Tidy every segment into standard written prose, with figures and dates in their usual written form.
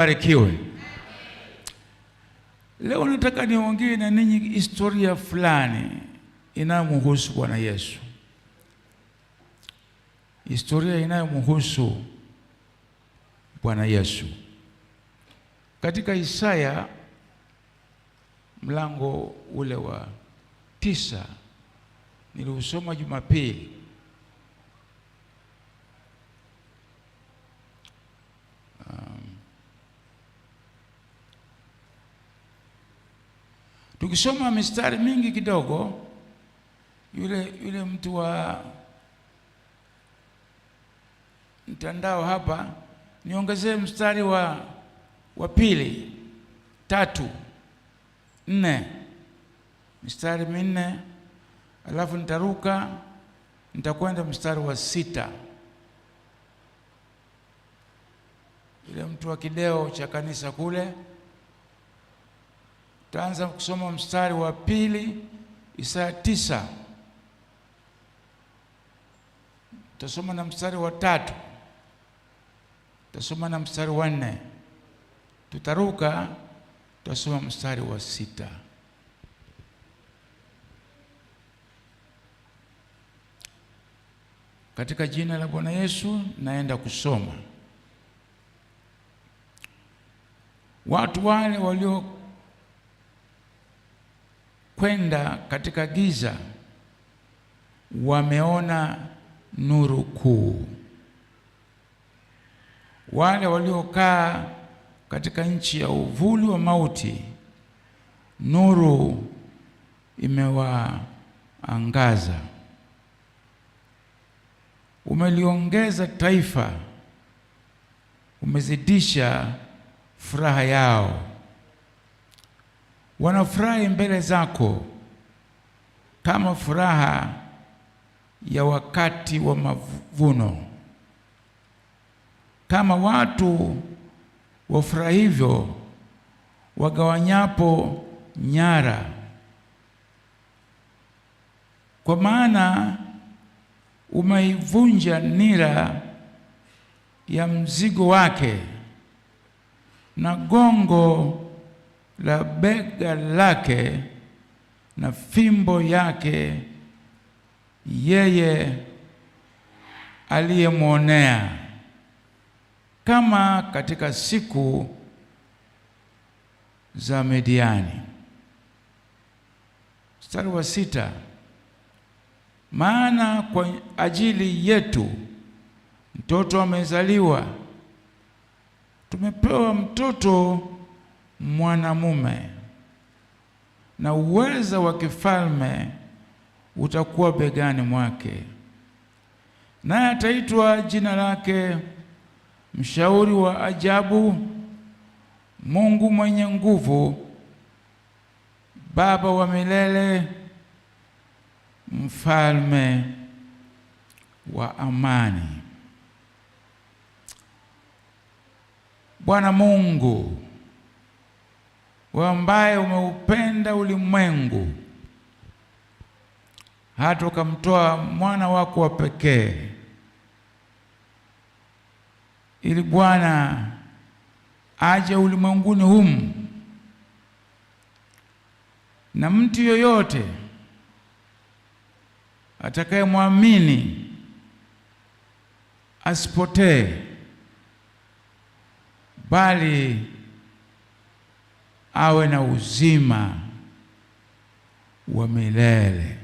Barikiwe. Leo nataka niongee na ninyi historia fulani inayomhusu Bwana Yesu. Historia inayomhusu Bwana Yesu. Katika Isaya mlango ule wa 9 niliusoma Jumapili. Tukisoma mistari mingi kidogo, yule mtu wa mtandao hapa, niongezee mstari wa pili, 3, 4, mistari minne, alafu nitaruka nitakwenda mstari wa 6. Yule mtu wa kideo cha kanisa kule, taanza kusoma mstari wa 2, Isaya 9. Tutasoma na mstari wa 3. Tutasoma na mstari wa 4. Tutaruka, tutasoma mstari wa 6. Katika jina la Bwana Yesu naenda kusoma. Watu wale walio kwenda katika giza wameona nuru kuu. Wale waliokaa katika nchi ya uvuli wa mauti, nuru imewaangaza. Umeliongeza taifa, umezidisha furaha yao. Wanafurahi mbele zako kama furaha ya wakati wa mavuno. Kama watu wafurahivyo wagawanyapo nyara. Kwa maana umeivunja nira ya mzigo wake na gongo la bega lake na fimbo yake yeye aliyemwonea, kama katika siku za Midiani. Mstari wa 6. Maana kwa ajili yetu mtoto amezaliwa, tumepewa mtoto mwanamume, na uweza wa kifalme utakuwa begani mwake, naye ataitwa jina lake Mshauri wa Ajabu, Mungu mwenye nguvu, Baba wa milele, Mfalme wa amani. Bwana Mungu, wewe ambaye umeupenda ulimwengu hata ukamtoa mwana wako wa pekee, ili Bwana aje ulimwenguni humu, na mtu yoyote atakayemwamini asipotee, bali awe na uzima wa milele.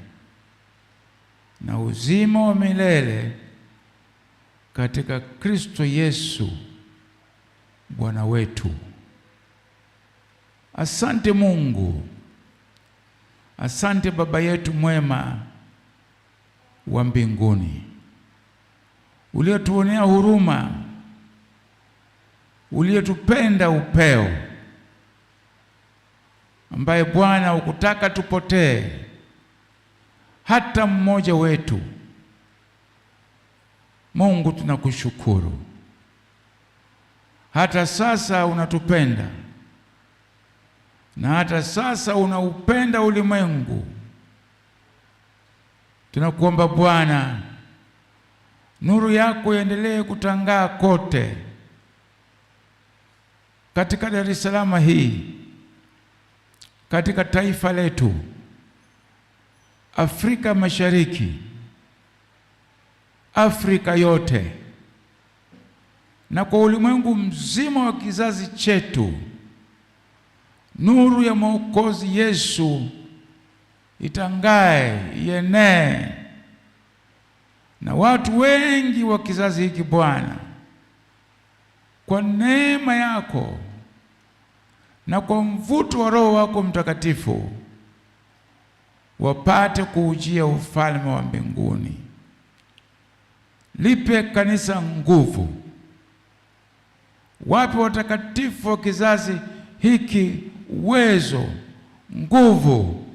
Na uzima wa milele katika Kristo Yesu Bwana wetu. Asante Mungu. Asante Baba yetu mwema wa mbinguni, uliotuonea huruma, uliotupenda upeo, ambaye Bwana hukutaka tupotee hata mmoja wetu. Mungu, tunakushukuru. Hata sasa unatupenda, na hata sasa unaupenda ulimwengu. Tunakuomba Bwana, nuru yako iendelee kutangaa kote, katika Dar es Salaam hii, katika taifa letu, Afrika Mashariki, Afrika yote, na kwa ulimwengu mzima wa kizazi chetu, nuru ya Mwokozi Yesu itangae, ienee, na watu wengi wa kizazi hiki Bwana, kwa neema yako na kwa mvuto wa Roho wako Mtakatifu, wapate kuujia ufalme wa mbinguni. Lipe kanisa nguvu. Wape watakatifu wa kizazi hiki uwezo, nguvu,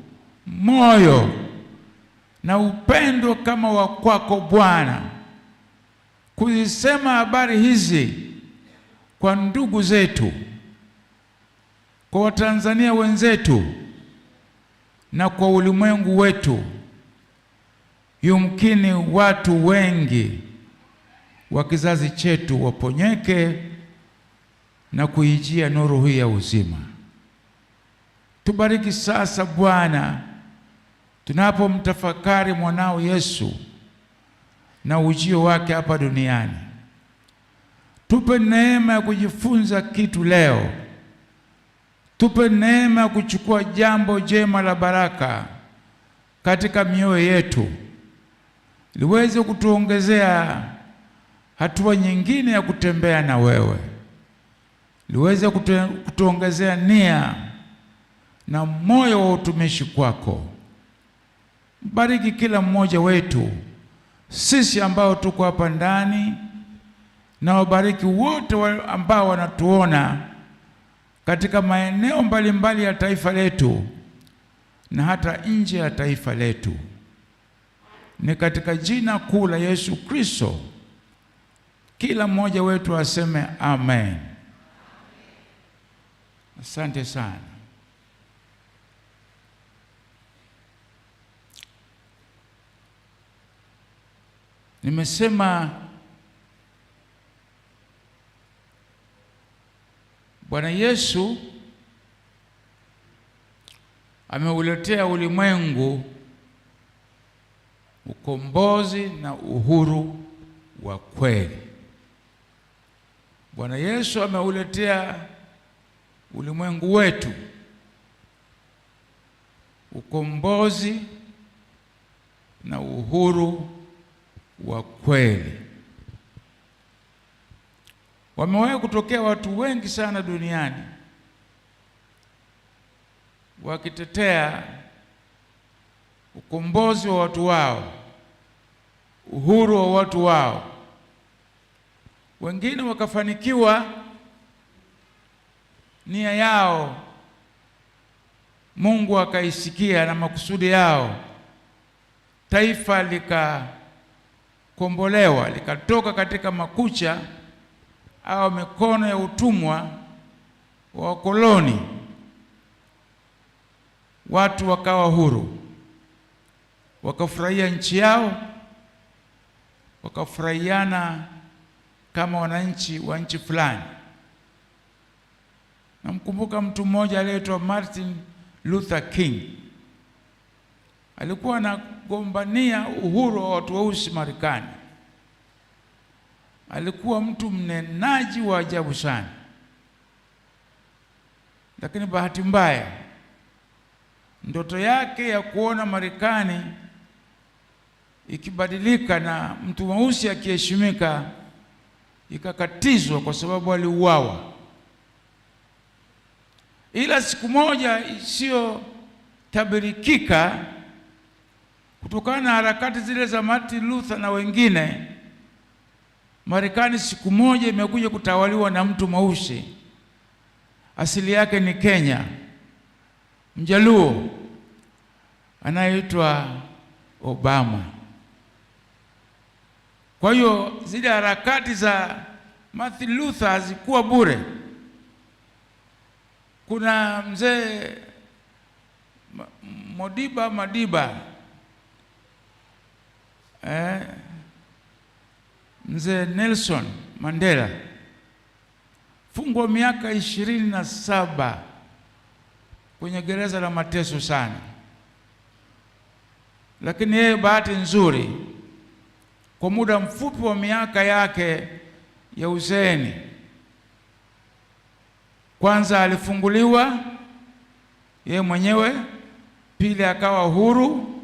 moyo na upendo kama wa kwako Bwana, kuzisema habari hizi kwa ndugu zetu, kwa Watanzania wenzetu na kwa ulimwengu wetu. Yumkini watu wengi wa kizazi chetu waponyeke na kuijia nuru hii ya uzima. Tubariki sasa Bwana, tunapomtafakari mwanao Yesu na ujio wake hapa duniani. Tupe neema ya kujifunza kitu leo. Tupe neema ya kuchukua jambo jema la baraka katika mioyo yetu, liweze kutuongezea hatua nyingine ya kutembea na wewe, liweze kutuongezea nia na moyo wa utumishi kwako. Bariki kila mmoja wetu, sisi ambao tuko hapa ndani, na wabariki wote ambao wanatuona katika maeneo mbalimbali ya taifa letu na hata nje ya taifa letu. Ni katika jina kuu la Yesu Kristo kila mmoja wetu aseme amen. Asante sana. Nimesema Bwana Yesu ameuletea ulimwengu ukombozi na uhuru wa kweli. Bwana Yesu ameuletea ulimwengu wetu ukombozi na uhuru wa kweli. Wamewahi kutokea watu wengi sana duniani wakitetea ukombozi wa watu wao, uhuru wa watu wao. Wengine wakafanikiwa nia yao, Mungu akaisikia na makusudi yao, taifa likakombolewa, likatoka katika makucha au mikono ya utumwa wa wakoloni, watu wakawa huru, wakafurahia nchi yao, wakafurahiana kama wananchi wa nchi fulani. Namkumbuka mtu mmoja aliyeitwa Martin Luther King. Alikuwa anagombania uhuru wa watu weusi Marekani. Alikuwa mtu mnenaji wa ajabu sana, lakini bahati mbaya ndoto yake ya kuona Marekani ikibadilika na mtu mweusi akiheshimika ikakatizwa kwa sababu aliuawa. Ila siku moja isiyotabirikika, kutokana na harakati zile za Martin Luther na wengine, Marekani siku moja imekuja kutawaliwa na mtu mweusi, asili yake ni Kenya, Mjaluo, anayeitwa Obama. Kwa hiyo zile harakati za Martin Luther hazikuwa bure. Kuna mzee Madiba, mzee Nelson Mandela, alifungwa miaka 27 kwenye gereza la mateso sana, lakini yeye bahati nzuri, kwa muda mfupi wa miaka yake ya uzeeni, kwanza alifunguliwa yeye mwenyewe, pili akawa huru,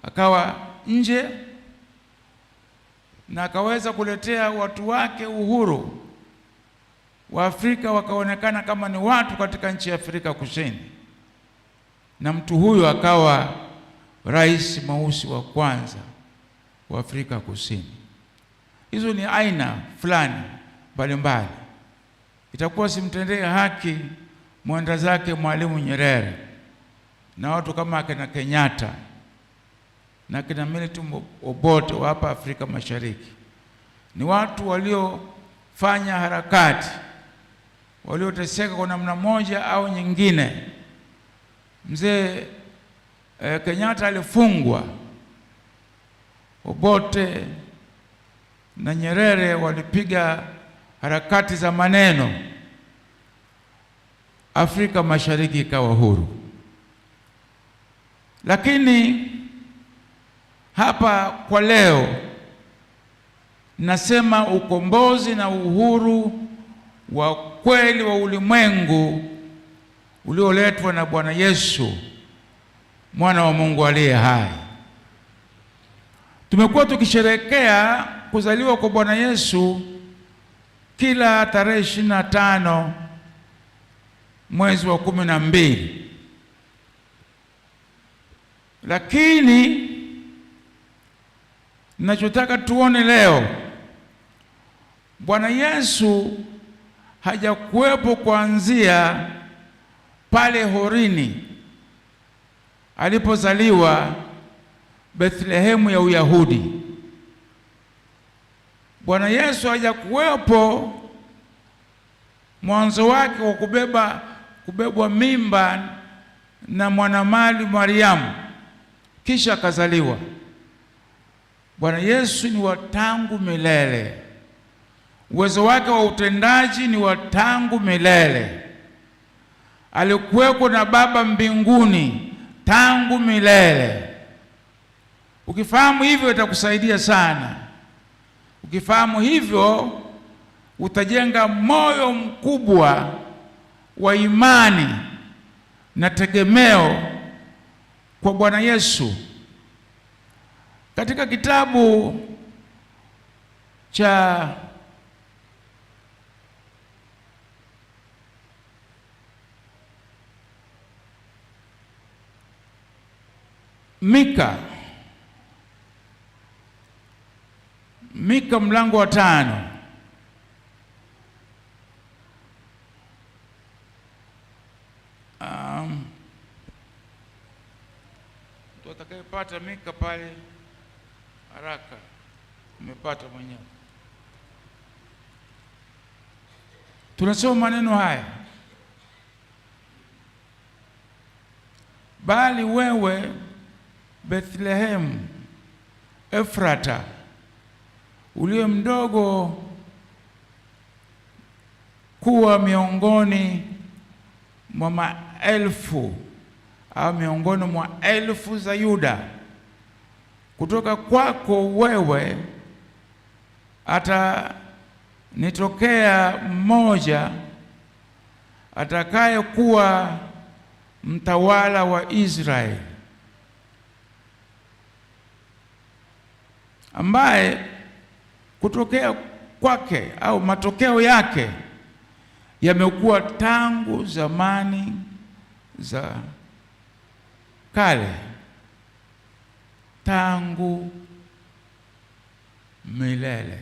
akawa nje na akaweza kuletea watu wake uhuru. Waafrika wakaonekana kama ni watu katika nchi ya Afrika Kusini, na mtu huyo akawa rais mweusi wa kwanza wa Afrika Kusini. Hizo ni aina fulani mbalimbali. Itakuwa simtendee haki mwenda zake Mwalimu Nyerere na watu kama akina Kenyatta na kina Milton Obote wa hapa Afrika Mashariki. Ni watu waliofanya harakati, walioteseka kwa namna moja au nyingine. Mzee Kenyatta alifungwa, Obote na Nyerere walipiga harakati za maneno, Afrika Mashariki ikawa huru. Lakini hapa kwa leo nasema ukombozi na uhuru wa kweli wa ulimwengu ulioletwa na Bwana Yesu, mwana wa Mungu aliye hai. Tumekuwa tukisherehekea kuzaliwa kwa Bwana Yesu kila tarehe 25 mwezi wa 12. Lakini ninachotaka tuone leo, Bwana Yesu hajakuwepo kuanzia pale horini alipozaliwa Bethlehemu ya Uyahudi. Bwana Yesu hajakuwepo mwanzo wake wa kubebwa mimba na mwanamali Mariamu kisha akazaliwa. Bwana Yesu ni wa tangu milele. Uwezo wake wa utendaji ni wa tangu milele. Alikuweko na Baba mbinguni tangu milele. Ukifahamu hivyo itakusaidia sana. Ukifahamu hivyo utajenga moyo mkubwa wa imani na tegemeo kwa Bwana Yesu. Katika kitabu cha Mika mlango wa 5, mtu atakayepata Mika pale haraka umepata mwenyewe. Tunasoma maneno haya: bali wewe Bethlehemu Efrata, uliye mdogo kuwa miongoni mwa maelfu au miongoni mwa elfu za Yuda, kutoka kwako wewe atanitokea mmoja atakaye kuwa mtawala wa Israeli, ambaye kutokea kwake au matokeo yake yamekuwa tangu zamani za kale, tangu milele.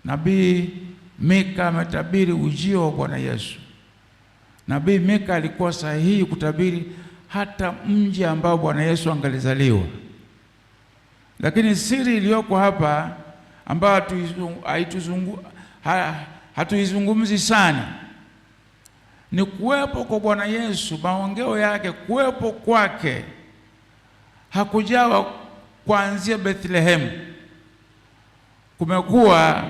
Nabii Mika ametabiri ujio wa Bwana Yesu. Nabii Mika alikuwa sahihi kutabiri hata mji ambao Bwana Yesu angalizaliwa. Lakini siri iliyoko hapa ambayo hatuizungumzi sana ni kuwepo kwa Bwana Yesu. Maongeo yake, kuwepo kwake hakujawa kuanzia Bethlehemu. Kumekuwa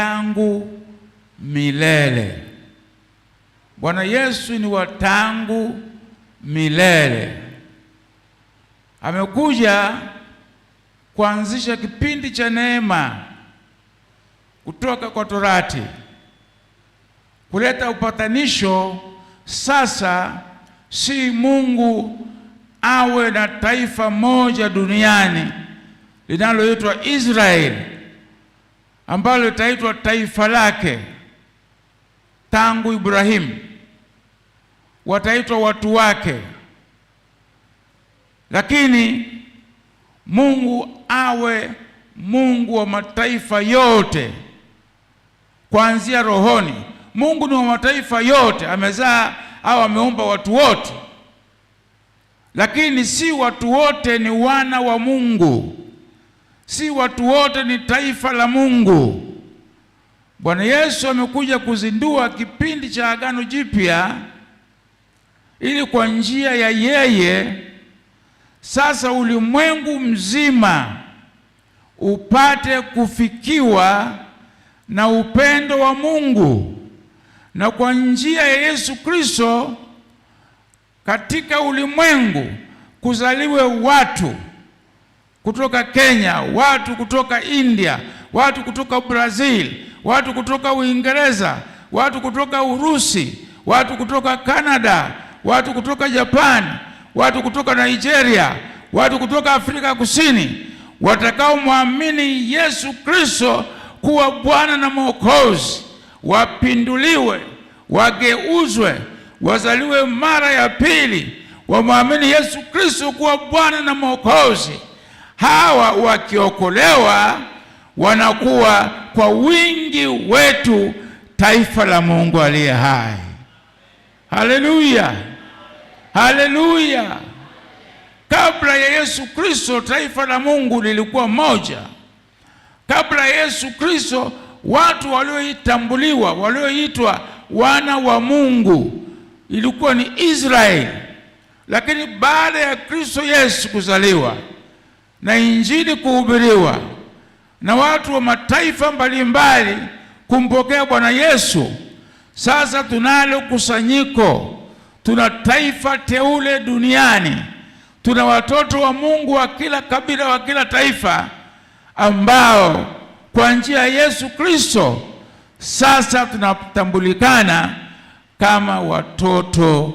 tangu milele. Bwana Yesu ni wa tangu milele. Amekuja kuanzisha kipindi cha neema kutoka kwa Torati, kuleta upatanisho. Sasa si Mungu awe na taifa moja duniani linaloitwa Israeli, ambalo litaitwa taifa lake. Tangu Ibrahimu wataitwa watu wake, lakini Mungu awe Mungu wa mataifa yote. Kuanzia rohoni, Mungu ni wa mataifa yote, amezaa au ameumba watu wote, lakini si watu wote ni wana wa Mungu, si watu wote ni taifa la Mungu. Bwana Yesu amekuja kuzindua kipindi cha Agano Jipya ili kwa njia ya yeye sasa ulimwengu mzima upate kufikiwa na upendo wa Mungu, na kwa njia ya Yesu Kristo katika ulimwengu kuzaliwe watu kutoka Kenya, watu kutoka India, watu kutoka Brazil, watu kutoka Uingereza, watu kutoka Urusi, watu kutoka Canada, watu kutoka Japani, watu kutoka Nigeria, watu kutoka Afrika Kusini, watakaomwamini Yesu Kristo kuwa Bwana na Mwokozi, wapinduliwe, wageuzwe, wazaliwe mara ya pili, wamwamini Yesu Kristo kuwa Bwana na Mwokozi. Hawa wakiokolewa wanakuwa kwa wingi wetu taifa la Mungu aliye hai. Haleluya, haleluya. Kabla ya Yesu Kristo taifa la Mungu lilikuwa moja. Kabla ya Yesu Kristo watu walioitambuliwa, walioitwa wana wa Mungu ilikuwa ni Israeli. Lakini baada ya Kristo Yesu kuzaliwa na injili kuhubiriwa na watu wa mataifa mbalimbali kumpokea Bwana Yesu, sasa tunalo kusanyiko, tuna taifa teule duniani, tuna watoto wa Mungu wa kila kabila, wa kila taifa, ambao kwa njia ya Yesu Kristo sasa tunatambulikana kama watoto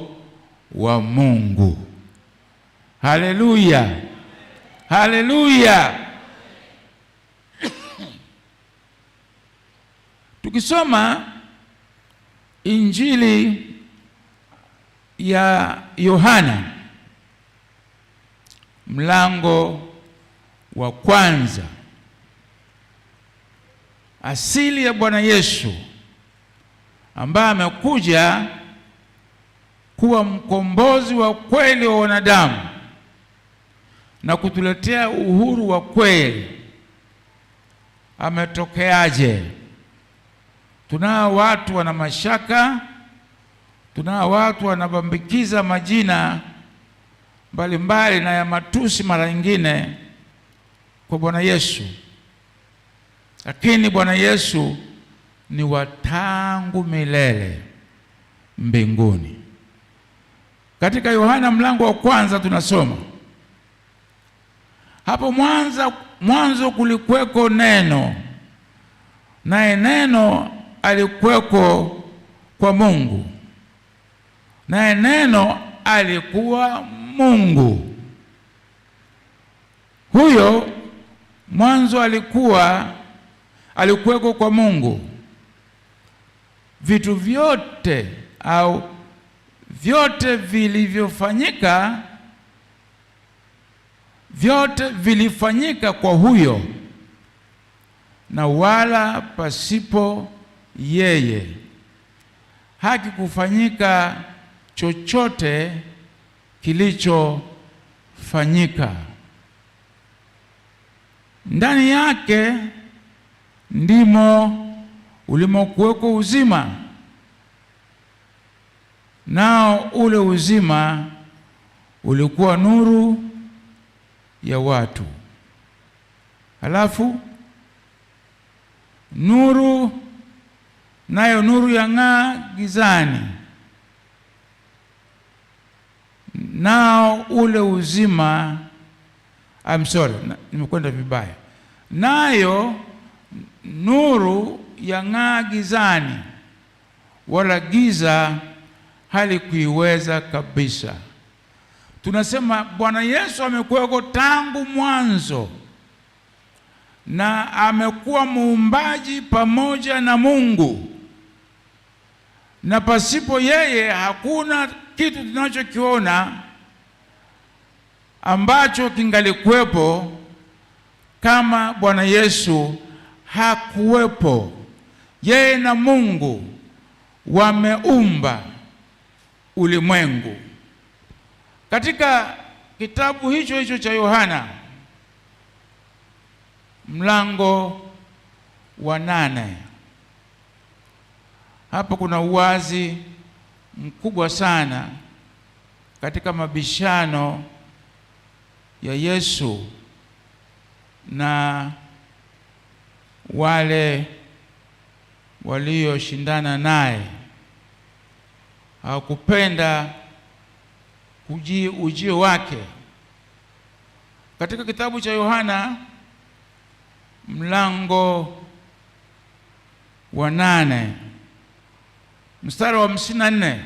wa Mungu. Haleluya, haleluya. Tukisoma Injili ya Yohana mlango wa kwanza, asili ya Bwana Yesu ambaye amekuja kuwa mkombozi wa kweli wa wanadamu na kutuletea uhuru wa kweli. Ametokeaje? Tunao watu wana mashaka, tunao watu wanabambikiza majina mbalimbali na ya matusi mara nyingine kwa Bwana Yesu, lakini Bwana Yesu ni wa tangu milele mbinguni. Katika Yohana mlango wa kwanza tunasoma, hapo mwanzo kulikuweko neno, naye neno alikuweko kwa Mungu, naye neno alikuwa Mungu. Huyo mwanzo alikuweko kwa Mungu. Vitu vyote au vyote vilivyofanyika, vyote vilifanyika kwa huyo, na wala pasipo yeye hakikufanyika chochote kilichofanyika. Ndani yake ndimo ulimokuweko uzima, nao ule uzima ulikuwa nuru ya watu. Halafu nuru, nayo nuru yang'aa gizani, nao ule uzima, nimekwenda vibaya. Nayo nuru yang'aa gizani, wala giza halikuiweza kabisa. Tunasema Bwana Yesu amekuweko tangu mwanzo, na amekuwa muumbaji pamoja na Mungu, na pasipo yeye hakuna kitu tunachokiona ambacho kingalikuwepo kama Bwana Yesu hakuwepo. Yeye na Mungu wameumba ulimwengu. Katika kitabu hicho cha Yohana mlango wa 8, hapa kuna uwazi mkubwa sana katika mabishano ya Yesu na wale walioshindana naye. Hawakupenda ujio wake. Katika kitabu cha Yohana mlango wa 8 mstari wa 54,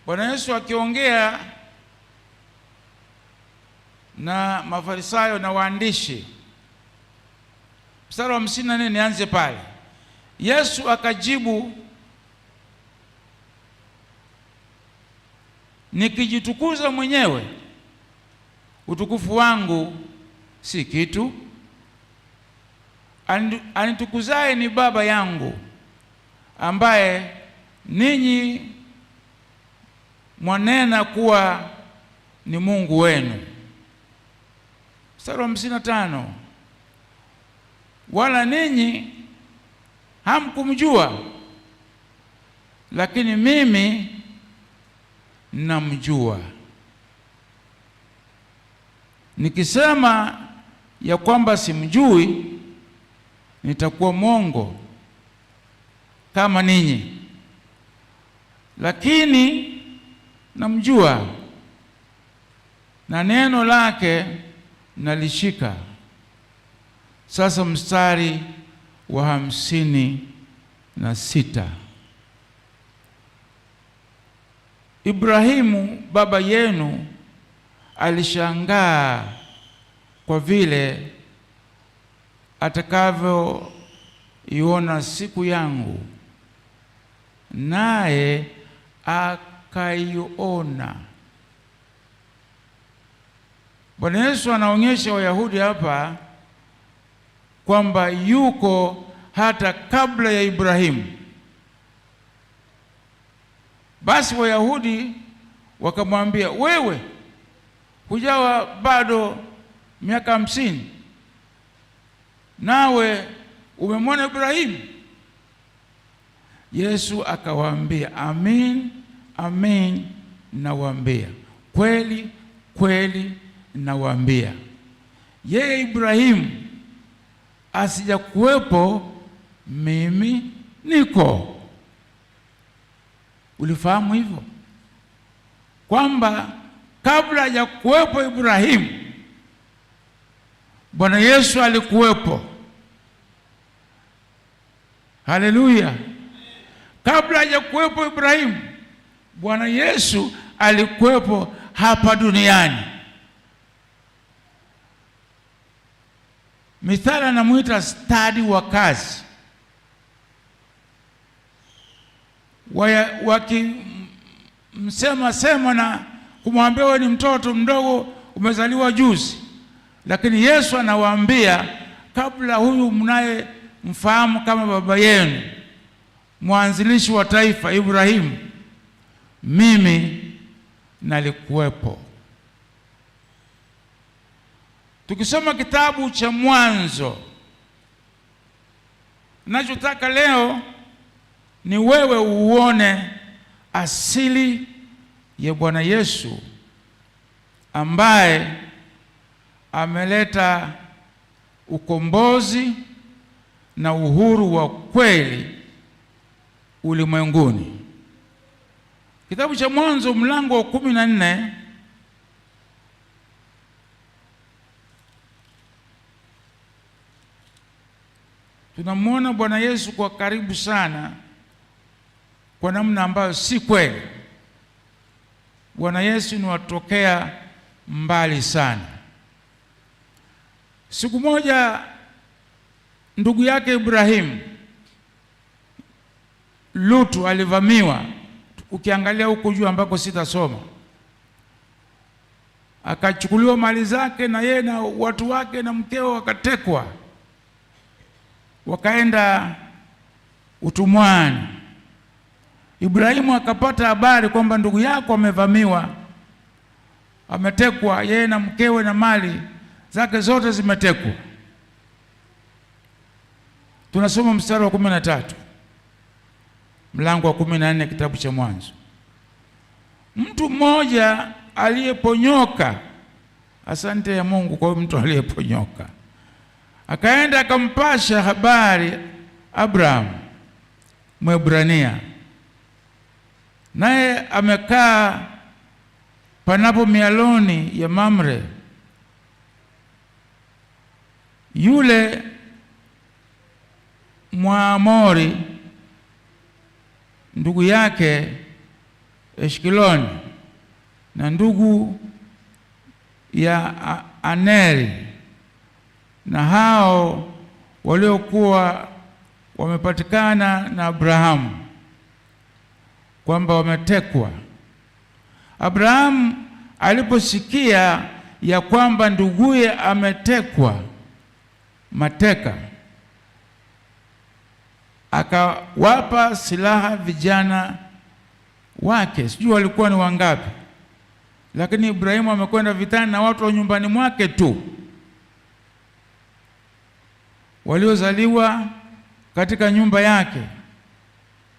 Bwana Yesu akiongea na Mafarisayo na waandishi. Mstari wa 54, nianze pale. Yesu akajibu, nikijitukuza mwenyewe, utukufu wangu si kitu. Anitukuzaye ni Baba yangu, ambaye ninyi mwanena kuwa ni Mungu wenu. Mstari wa 55, wala ninyi hamkumjua, lakini mimi namjua. Nikisema ya kwamba simjui, nitakuwa mwongo kama ninyi, lakini namjua, na neno lake nalishika. Sasa mstari wa 56, Ibrahimu baba yenu alishangaa kwa vile atakavyoiona siku yangu, naye akaiona. Bwana Yesu anaonyesha Wayahudi hapa kwamba yuko hata kabla ya Ibrahimu. Basi Wayahudi wakamwambia, wewe hujawa bado miaka 50, nawe umemwona Ibrahimu? Yesu akawaambia, amin, amin nawaambia, kweli kweli nawaambia, yeye Ibrahimu asija kuwepo, mimi niko. Ulifahamu hivyo kwamba kabla ya kuwepo Ibrahimu, Bwana Yesu alikuwepo? Haleluya! Kabla ya kuwepo Ibrahimu, Bwana Yesu alikuwepo hapa duniani. Mithali anamuita stadi wa kazi. Wakimsema na kumwambia, wewe ni mtoto mdogo, umezaliwa juzi. Lakini Yesu anawaambia, kabla huyu mnaye mfahamu kama baba yenu, mwanzilishi wa taifa Ibrahimu, mimi nalikuwepo. Tukisoma kitabu cha Mwanzo, ninachotaka leo ni wewe uone asili ya Bwana Yesu ambaye ameleta ukombozi na uhuru wa kweli ulimwenguni. Kitabu cha Mwanzo mlango wa 14 tunamwona Bwana Yesu kwa karibu sana kwa namna ambayo si kweli. Bwana Yesu ni watokea mbali sana. Siku moja ndugu yake Ibrahimu, Lutu, alivamiwa. Ukiangalia huko juu ambako sitasoma, akachukuliwa mali zake na yeye na watu wake na mkeo wakatekwa, wakaenda utumwani. Ibrahimu akapata habari kwamba ndugu yako amevamiwa, ametekwa, yeye na mkewe na mali zake zote zimetekwa. Tunasoma mstari wa 13 mlango wa 14 kitabu cha Mwanzo. Mtu mmoja aliyeponyoka, asante ya Mungu kwa mtu aliyeponyoka, akaenda akampasha habari Abraham Mwebrania, naye amekaa panapo mialoni ya Mamre. Yule Mwamori ndugu yake Eshkiloni na ndugu ya Aneri, na hao waliokuwa wamepatikana na Abrahamu kwamba wametekwa. Abrahamu aliposikia ya kwamba nduguye ametekwa mateka, akawapa silaha vijana wake. Sijui walikuwa ni wangapi, lakini Ibrahimu amekwenda vitani na watu wa nyumbani mwake tu waliozaliwa katika nyumba yake,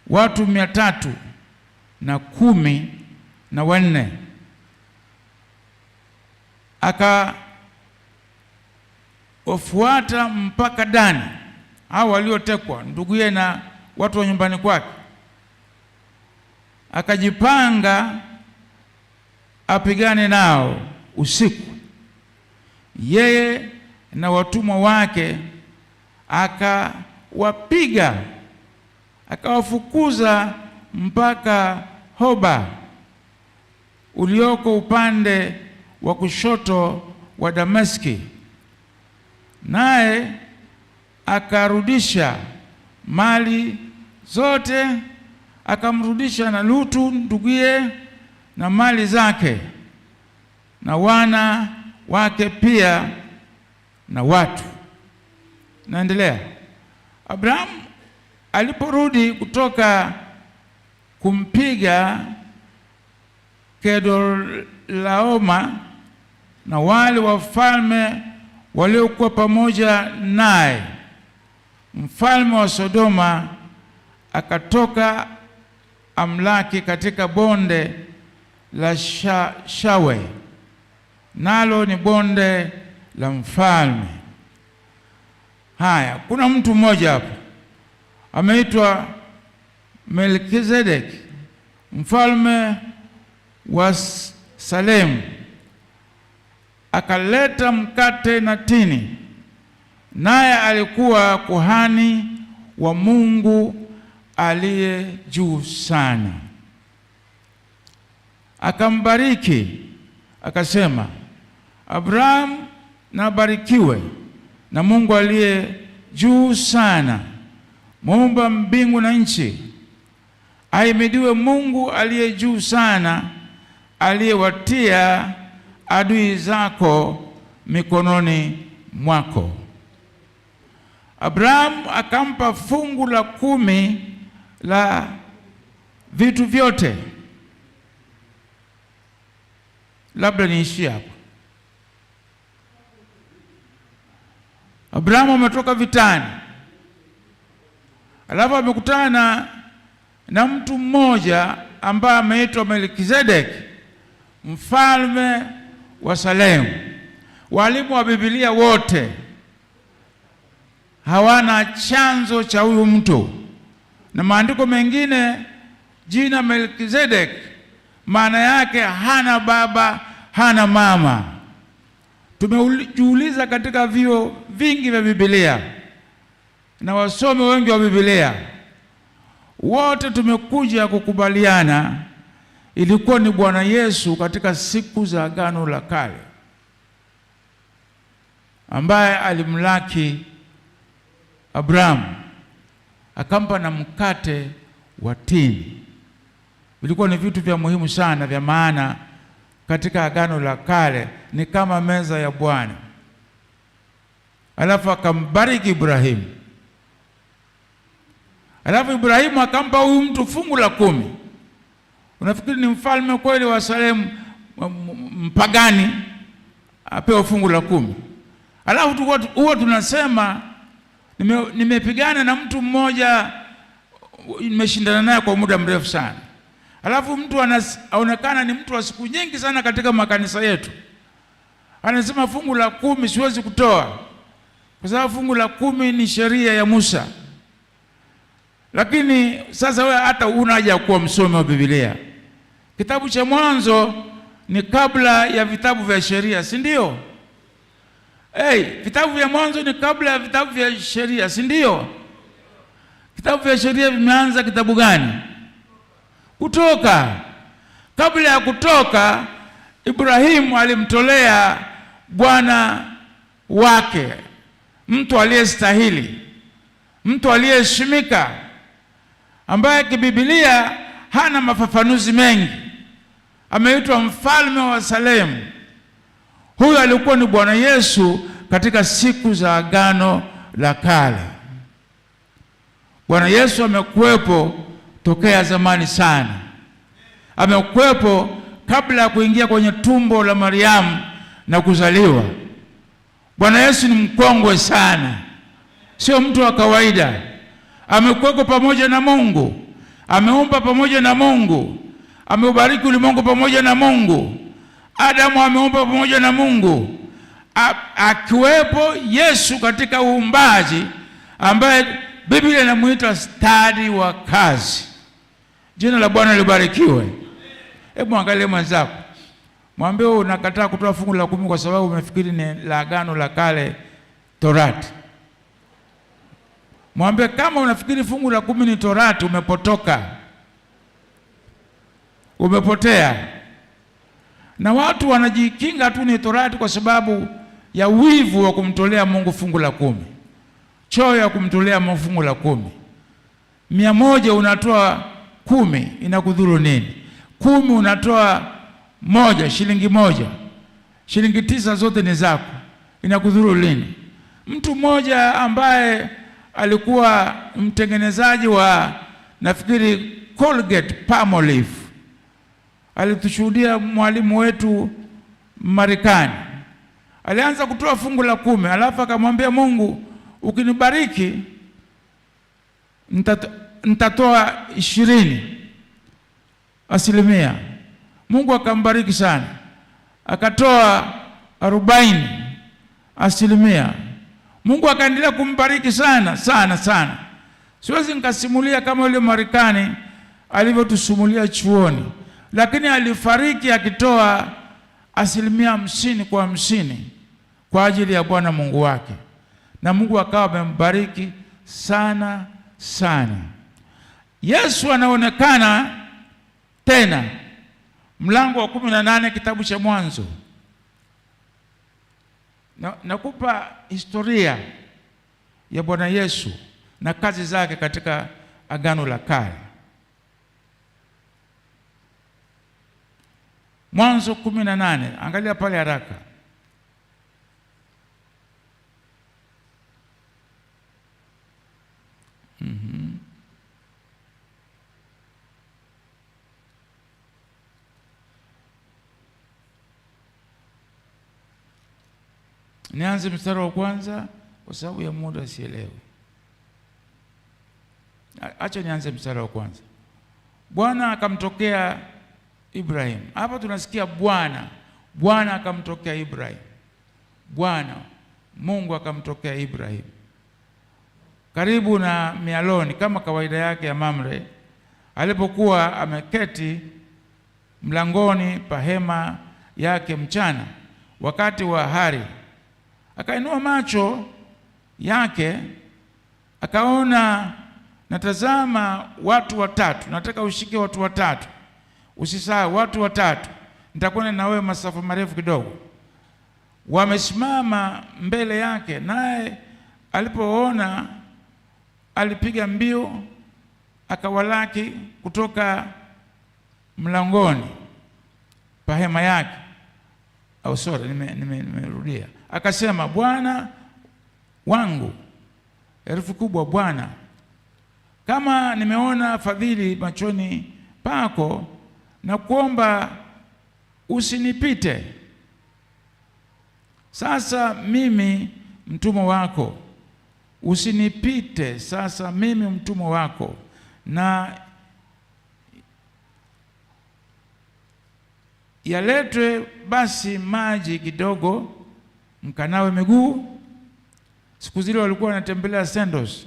watu 314. Akawafuata mpaka Dani, hao waliotekwa nduguye na watu wa nyumbani kwake. Akajipanga apigane nao usiku, yeye na watumwa wake. Akawapiga, akawafukuza mpaka Hoba ulioko upande wa kushoto wa Dameski, naye akarudisha mali zote, akamrudisha na Lutu nduguye na mali zake na wana wake pia na watu. Naendelea. Abrahamu aliporudi kutoka kumpiga Kedorlaoma na wale wafalme waliokuwa pamoja naye, mfalme wa Sodoma akatoka amlaki katika bonde la Shawe, nalo ni bonde la mfalme. Haya, kuna mtu mmoja hapa ameitwa Melkizedeki, mfalme wa Salemu, akaleta mkate na tini, naye alikuwa kuhani wa Mungu aliye juu sana. Akambariki akasema, Abrahamu na barikiwe na Mungu aliye juu sana, muumba mbingu na nchi. Ahimidiwe Mungu aliye juu sana, aliyewatia adui zako mikononi mwako. Abrahamu akampa fungu la 10 la vitu vyote. Labda niishie hapo. Abrahamu ametoka vitani, alafu amekutana na mtu mmoja ambaye ameitwa Melkizedeki, mfalme wa Salemu. Walimu wa Biblia wote hawana chanzo cha huyu mtu, na maandiko mengine jina Melkizedek maana yake hana baba hana mama. Tumejiuliza katika vio vingi vya Biblia na wasomi wengi wa Biblia, wote tumekuja kukubaliana ilikuwa ni Bwana Yesu katika siku za Agano la Kale, ambaye alimlaki Abrahamu akampa na mkate wa tini. Vilikuwa ni vitu vya muhimu sana vya maana katika Agano la Kale, ni kama meza ya Bwana. Alafu akambariki Ibrahimu. Alafu Ibrahimu akampa huyu mtu fungu la 10. Unafikiri ni mfalme kweli wa Salemu mpagani apewa fungu la 10? Alafu huwa tunasema nimepigana na mtu mmoja, nimeshindana naye kwa muda mrefu sana. Alafu mtu anaonekana ni mtu wa siku nyingi sana katika makanisa yetu, anasema fungu la 10 siwezi kutoa kwa sababu fungu la 10 ni sheria ya Musa. Lakini sasa wewe hata una haja kuwa msomi wa Biblia. Kitabu cha Mwanzo ni kabla ya vitabu vya sheria, si ndio? Vitabu vya Mwanzo ni kabla ya vitabu vya sheria, si ndio? Vitabu vya sheria vimeanza kitabu gani? Kutoka. Kabla ya Kutoka, Ibrahimu alimtolea Bwana wake mtu aliyestahili, mtu aliyeheshimika, ambaye kiBiblia hana mafafanuzi mengi. Ameitwa mfalme wa Salemu. Huyu alikuwa ni Bwana Yesu katika siku za Agano la Kale. Bwana Yesu amekuwepo tokea zamani sana. Amekuwepo kabla ya kuingia kwenye tumbo la Mariamu na kuzaliwa. Bwana Yesu ni mkongwe sana, sio mtu wa kawaida. Amekuwepo pamoja na Mungu, ameumba pamoja na Mungu, ameubariki ulimwengu pamoja na Mungu. Adamu ameumba pamoja na Mungu. Akiwepo Yesu katika uumbaji, ambaye Biblia inamuita stadi wa kazi. Jina la Bwana libarikiwe. Hebu angalia mwenzako, mwambie unakataa kutoa fungu la 10 kwa sababu umefikiri ni la Agano la Kale, Torati. Mwambie kama unafikiri fungu la 10 ni Torati, umepotoka, umepotea. Na watu wanajikinga tu ni Torati kwa sababu ya wivu wa kumtolea Mungu fungu la 10, choyo ya kumtolea Mungu fungu la 10. 100 unatoa 10, inakudhuru nini? 10 unatoa 1, shilingi 1, shilingi 9 zote ni zako, inakudhuru nini? Mtu mmoja ambaye alikuwa mtengenezaji wa nafikiri Colgate Palmolive, alitushuhudia mwalimu wetu Marekani. Alianza kutoa fungu la 10, alafu akamwambia Mungu, ukinibariki nitatoa 20%. Mungu akambariki sana, akatoa 40%. Mungu akaendelea kumbariki sana sana sana. Siwezi nikasimulia kama yule Marekani alivyotusumulia chuoni, lakini alifariki akitoa 50% kwa 50 kwa ajili ya Bwana Mungu wake, na Mungu akawa amembariki sana sana. Yesu anaonekana tena mlango wa 18 kitabu cha Mwanzo. Nakupa historia ya Bwana Yesu na kazi zake katika Agano la Kale. Mwanzo 18, angalia pale haraka. Nianze mstari wa kwanza kwa sababu ya muda sielewi. Acha nianze mstari wa kwanza. Bwana akamtokea Ibrahim. Hapa tunasikia Bwana akamtokea Ibrahim. Mungu akamtokea Ibrahim karibu na mialoni, kama kawaida yake ya Mamre, alipokuwa ameketi mlangoni pa hema yake mchana wakati wa hari. Akainua macho yake akaona, natazama watu watatu. Nataka ushike watu watatu, usisahau watu watatu. Nitakwenda na wewe masafa marefu kidogo. Wamesimama mbele yake, naye alipoona alipiga mbio akawalaki kutoka mlangoni pa hema yake. Nimerudia. Akasema, Bwana wangu, herufi kubwa, Bwana, kama nimeona fadhili machoni pako, na kuomba usinipite sasa mimi mtumwa wako, usinipite sasa mimi mtumwa wako, na yaletwe basi maji kidogo mkanawe miguu. Siku zile walikuwa wanatembelea sandals,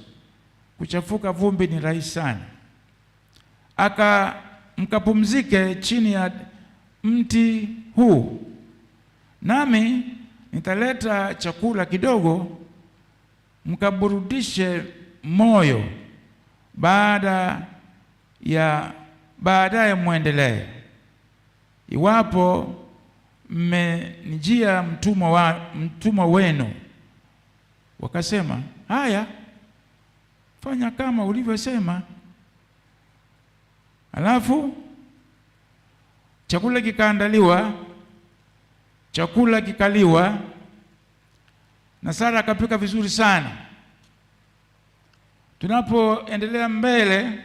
kuchafuka vumbi ni rahisi sana. Mkapumzike chini ya mti huu, nami nitaleta chakula kidogo, mkaburudishe moyo, baadaye muendelee. Iwapo mmenijia mtumwa wenu. Wakasema, haya, fanya kama ulivyosema. Alafu chakula kikaandaliwa, chakula kikaliwa, na Sara akapika vizuri sana. Tunapoendelea mbele,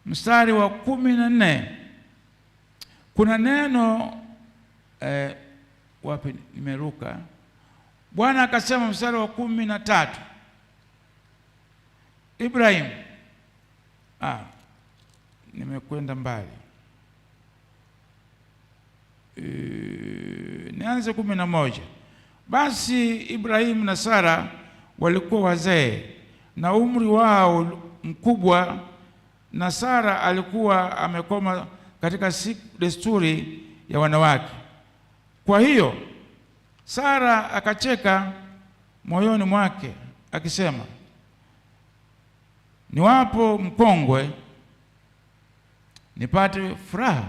mstari wa 14, kuna neno wapi nimeruka. Bwana akasema, mstari wa 13, Ibrahim, nimekwenda mbali. Nianze 11. Basi Ibrahimu na Sara walikuwa wazee na umri wao mkubwa, na Sara alikuwa amekoma katika desturi ya wanawake. Kwa hiyo Sara akacheka moyoni mwake akisema, niwapo mkongwe nipate furaha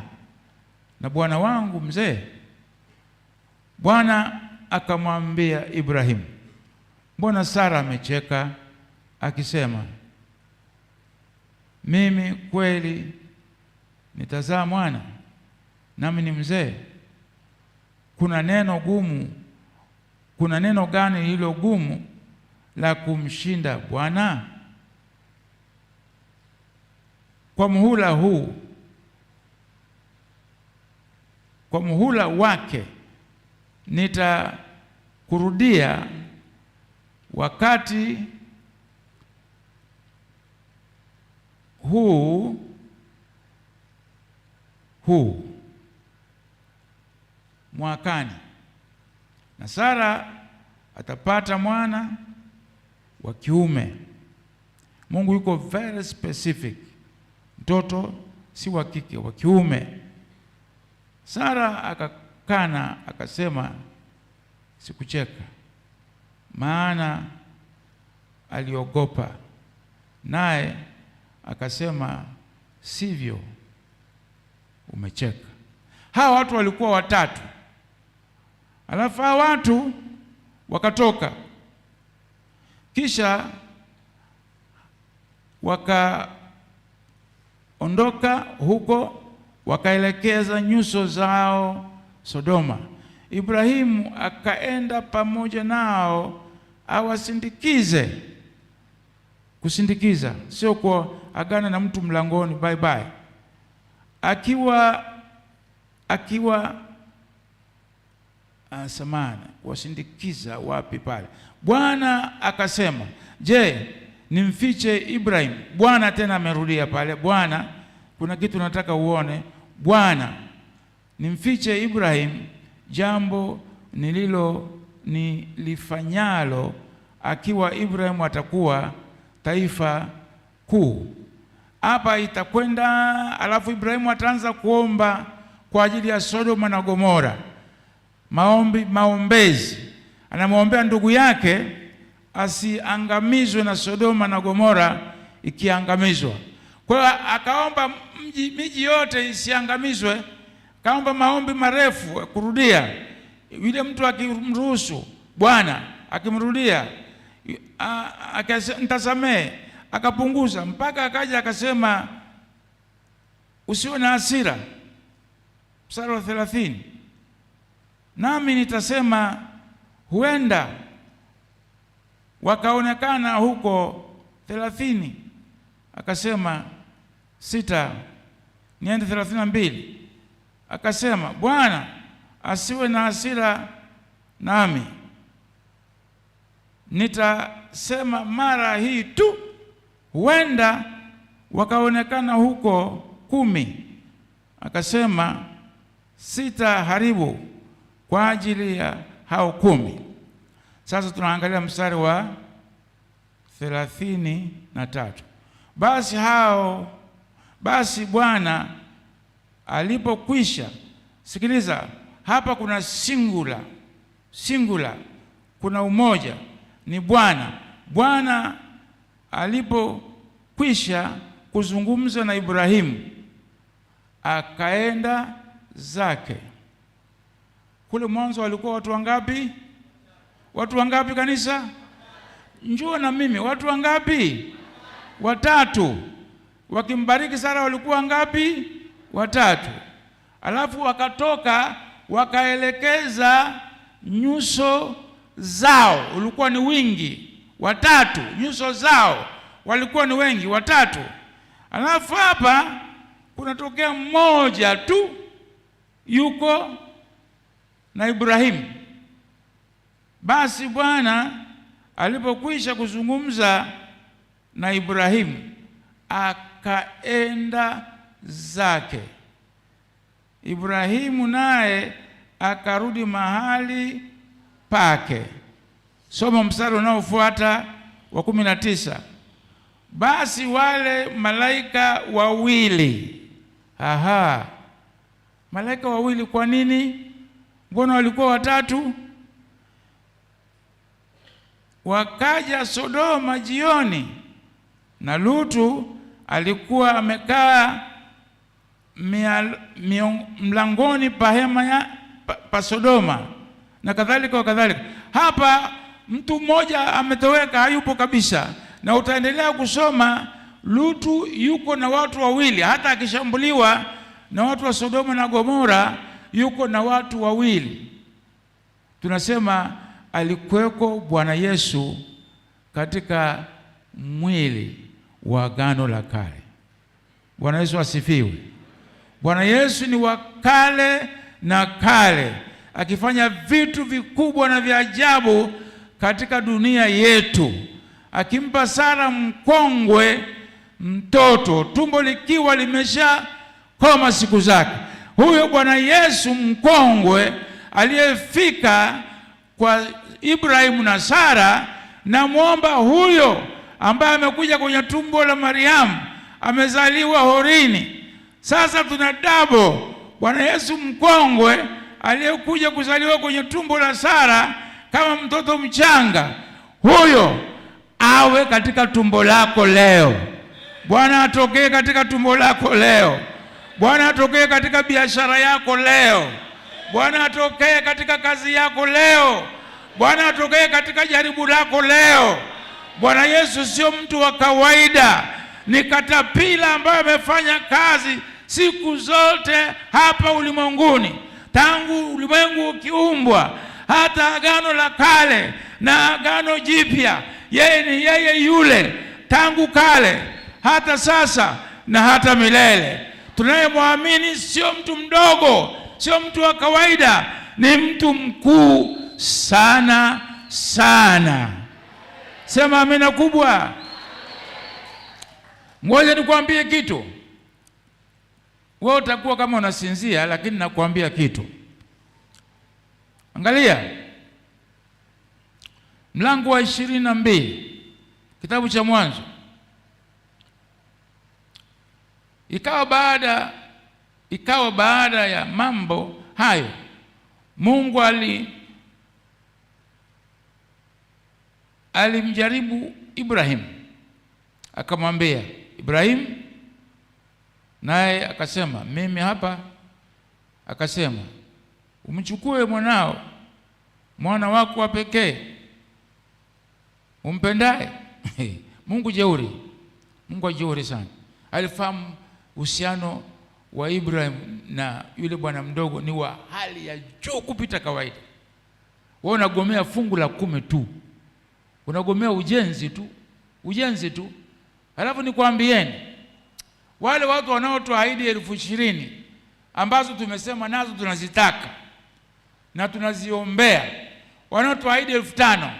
na bwana wangu mzee. Bwana akamwambia Ibrahimu, mbona Sara amecheka akisema, mimi kweli nitazaa mwana nami ni mzee? Kuna neno gani hilo gumu la kumshinda Bwana? Kwa muhula wake nitakurudia wakati huu mwakani, na Sara atapata mwana wa kiume. Mungu yuko very specific, mtoto si wa kike, wa kiume. Sara akakana akasema, sikucheka, maana aliogopa. Naye akasema, sivyo, umecheka. Hawa watu walikuwa watatu. Alafu hawa watu wakatoka, kisha wakaondoka huko, wakaelekeza nyuso zao Sodoma. Ibrahimu akaenda pamoja nao awasindikize. Kusindikiza sio kwa agana na mtu mlangoni bye bye. Akiwa samana wasindikiza wapi pale. Bwana akasema, je, nimfiche Ibrahim? Bwana tena amerudia pale. Bwana, kuna kitu nataka uone. Bwana, nimfiche Ibrahim jambo nilifanyalo, akiwa Ibrahim atakuwa taifa kuu. Hapa itakwenda, alafu Ibrahimu ataanza kuomba kwa ajili ya Sodoma na Gomora. Maombezi. Anamwombea ndugu yake asiangamizwe na Sodoma na Gomora ikiangamizwa. Kwa hiyo akaomba miji yote isiangamizwe. Akaomba maombi marefu kurudia. Yule mtu akimruhusu, Bwana akimrudia, nitasamehe, akapunguza mpaka akaja akasema usiwe na hasira. Mstari wa 30, nami nitasema huenda wakaonekana huko 30. Akasema 6, niende 32. Akasema Bwana asiwe na hasira nami, nitasema mara hii tu, huenda wakaonekana huko 10. Akasema sitaharibu kwa ajili ya hao 10. Sasa tunaangalia mstari wa 33. Basi Bwana alipokwisha, sikiliza, hapa kuna singular, kuna umoja, ni Bwana. Bwana alipokwisha kuzungumza na Ibrahimu, akaenda zake. Kule mwanzo walikuwa watu wangapi? Watu wangapi kanisa? Njoo na mimi, watu wangapi? 3. Wakimbariki Sara walikuwa wangapi? 3. Alafu wakatoka wakaelekeza nyuso zao, ulikuwa ni wingi 3. Nyuso zao walikuwa ni wengi 3. Alafu hapa kunatokea mmoja tu yuko na Ibrahimu. Basi Bwana alipokwisha kuzungumza na Ibrahimu, akaenda zake. Ibrahimu naye akarudi mahali pake. Soma mstari unaofuata wa 19. Basi wale malaika wawili. Malaika wawili kwa nini? Mbona walikuwa 3? Wakaja Sodoma jioni, na Lutu alikuwa amekaa mlangoni pa hema pa Sodoma, na kadhalika. Hapa mtu mmoja ametoweka, hayupo kabisa, na utaendelea kusoma. Lutu yuko na watu wawili, hata akishambuliwa na watu wa Sodoma na Gomora yuko na watu wawili. Tunasema alikuweko Bwana Yesu katika mwili wa Agano la Kale. Bwana Yesu asifiwe. Bwana Yesu ni wa kale na kale, akifanya vitu vikubwa na vya ajabu katika dunia yetu, akimpa Sara mkongwe mtoto, tumbo likiwa limesha koma siku zake. Huyo Bwana Yesu mkongwe aliyefika kwa Ibrahimu na Sara, na muomba huyo ambaye amekuja kwenye tumbo la Mariamu, amezaliwa horini. Sasa tuna dabo Bwana Yesu mkongwe aliyekuja kuzaliwa kwenye tumbo la Sara kama mtoto mchanga. Huyo awe katika tumbo lako leo. Bwana atokee katika tumbo lako leo. Bwana atokee katika biashara yako leo. Bwana atokee katika kazi yako leo. Bwana atokee katika jaribu lako leo. Bwana Yesu sio mtu wa kawaida, ni katapila ambaye amefanya kazi siku zote hapa ulimwenguni, tangu ulimwengu ukiumbwa, hata Agano la Kale na Agano Jipya. Yeye ni yeye yule tangu kale hata sasa na hata milele. Tunayemwamini sio mtu mdogo, sio mtu wa kawaida, ni mtu mkuu sana sana. Sema amina kubwa. Ngoja nikwambie kitu. wewe utakuwa kama unasinzia, lakini nakuambia kitu. Angalia mlango wa 22 kitabu cha Mwanzo. Ikawa baada ya mambo hayo, Mungu alimjaribu Ibrahim, akamwambia Ibrahim, naye akasema mimi hapa. Akasema umchukue mwana wako wa pekee umpendaye. Mungu jeuri, Mungu jeuri sana. Alifahamu uhusiano wa Ibrahim na yule bwana mdogo ni wa hali ya juu kupita kawaida. Wewe unagomea fungu la 10 tu, unagomea ujenzi tu. Halafu nikwambieni, wale watu wanaotuahidi 20,000 ambazo tumesema nazo tunazitaka na tunaziombea, wanaotuahidi 5,000,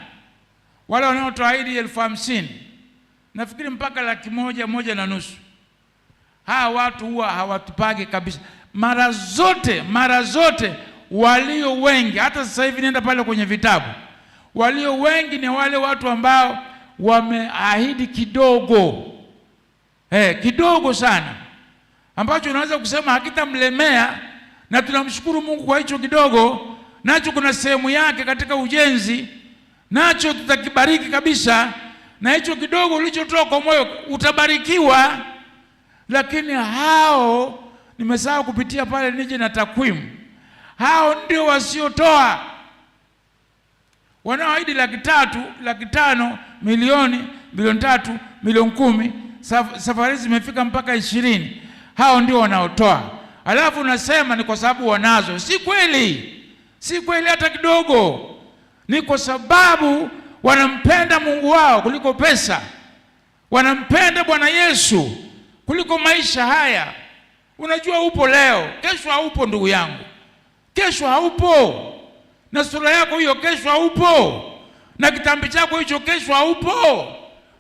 wale wanaotuahidi 50,000, nafikiri mpaka 100,000, 1,500, hawa watu huwa hawatupagi kabisa. Mara zote walio wengi, hata sasa hivi nenda pale kwenye vitabu, walio wengi ni wale watu ambao wameahidi kidogo, kidogo sana, ambacho unaweza kusema hakitamlemea, na tunamshukuru Mungu kwa hicho kidogo, nacho kuna sehemu yake katika ujenzi, nacho tutakibariki kabisa, na hicho kidogo ulichotoa kwa moyo utabarikiwa. Lakini hao, nimesahau kupitia pale nije na takwimu, hao ndio wasiotoa. Wanaoahidi 300,000, 500,000, milioni, milioni 3, milioni 10, safari zimefika mpaka 20, hao ndio wanaotoa. Alafu unasema ni kwa sababu wanazo. Si kweli hata kidogo. Ni kwa sababu wanampenda Mungu wao kuliko pesa, wanampenda Bwana Yesu kuliko maisha haya. Unajua upo leo, kesho haupo ndugu yangu. Kesho haupo. Na sura yako hiyo kesho haupo. Na kitambi chako hicho kesho haupo.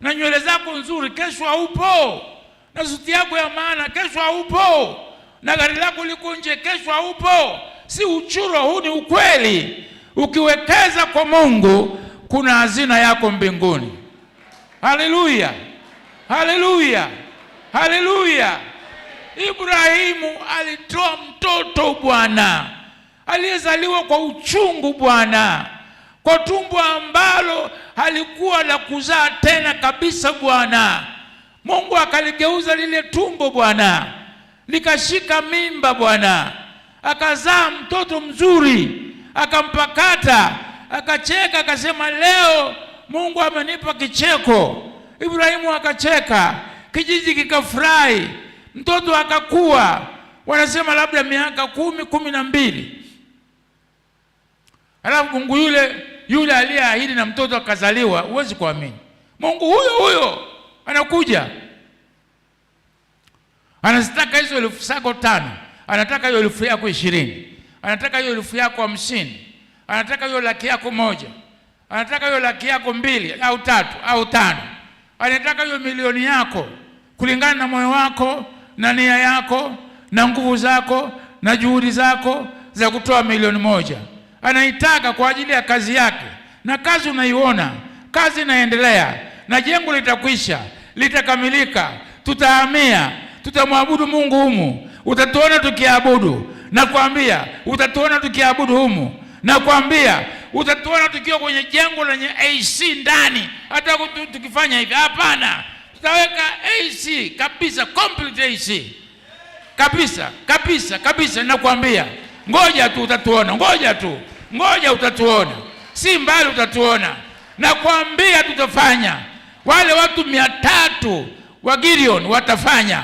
Na nywele zako nzuri kesho haupo. Na suti yako ya maana kesho haupo. Na gari lako liko nje kesho haupo. Si uchuro, huu ni ukweli. Ukiwekeza kwa Mungu, kuna hazina yako mbinguni. Haleluya. Haleluya. Haleluya. Ibrahimu alitoa mtoto Bwana, aliyezaliwa kwa uchungu Bwana, kwa tumbo ambalo halikuwa la kuzaa tena kabisa Bwana. Mungu akaligeuza lile tumbo Bwana, likashika mimba Bwana, akazaa mtoto mzuri, akampakata, akacheka, akasema leo Mungu amenipa kicheko. Ibrahimu akacheka, kijiji kikafurahi, mtoto akakuwa, wanasema labda miaka 10, 12. Alafu Mungu yule aliyeahidi na mtoto akazaliwa, huwezi kuamini. Mungu huyo anakuja, anazitaka hizo 1,000 zako 5, anataka hiyo 1,000 yako 20, anataka hiyo 1,000 yako 50, anataka hiyo 100,000 yako 1, anataka hiyo 100,000 yako 2 au 3 au 5, anataka hiyo 1,000,000 yako kulingana na moyo wako na nia yako na nguvu zako na juhudi zako za kutoa 1,000,000. Anaitaka kwa ajili ya kazi yake, na kazi unaiona, kazi inaendelea, na jengo litakwisha, litakamilika, tutahamia, tutamwabudu Mungu humu. Utatuona tukiabudu, nakwambia utatuona tukiabudu humu, nakwambia utatuona tukiwa kwenye jengo lenye AC ndani. Hata tukifanya hivi, hapana, tutaweka AC kabisa, complete AC kabisa. Nakwambia ngoja tu utatuona, ngoja utatuona, si mbali utatuona. Nakwambia tutafanya. Wale watu 300 wa Gideon watafanya.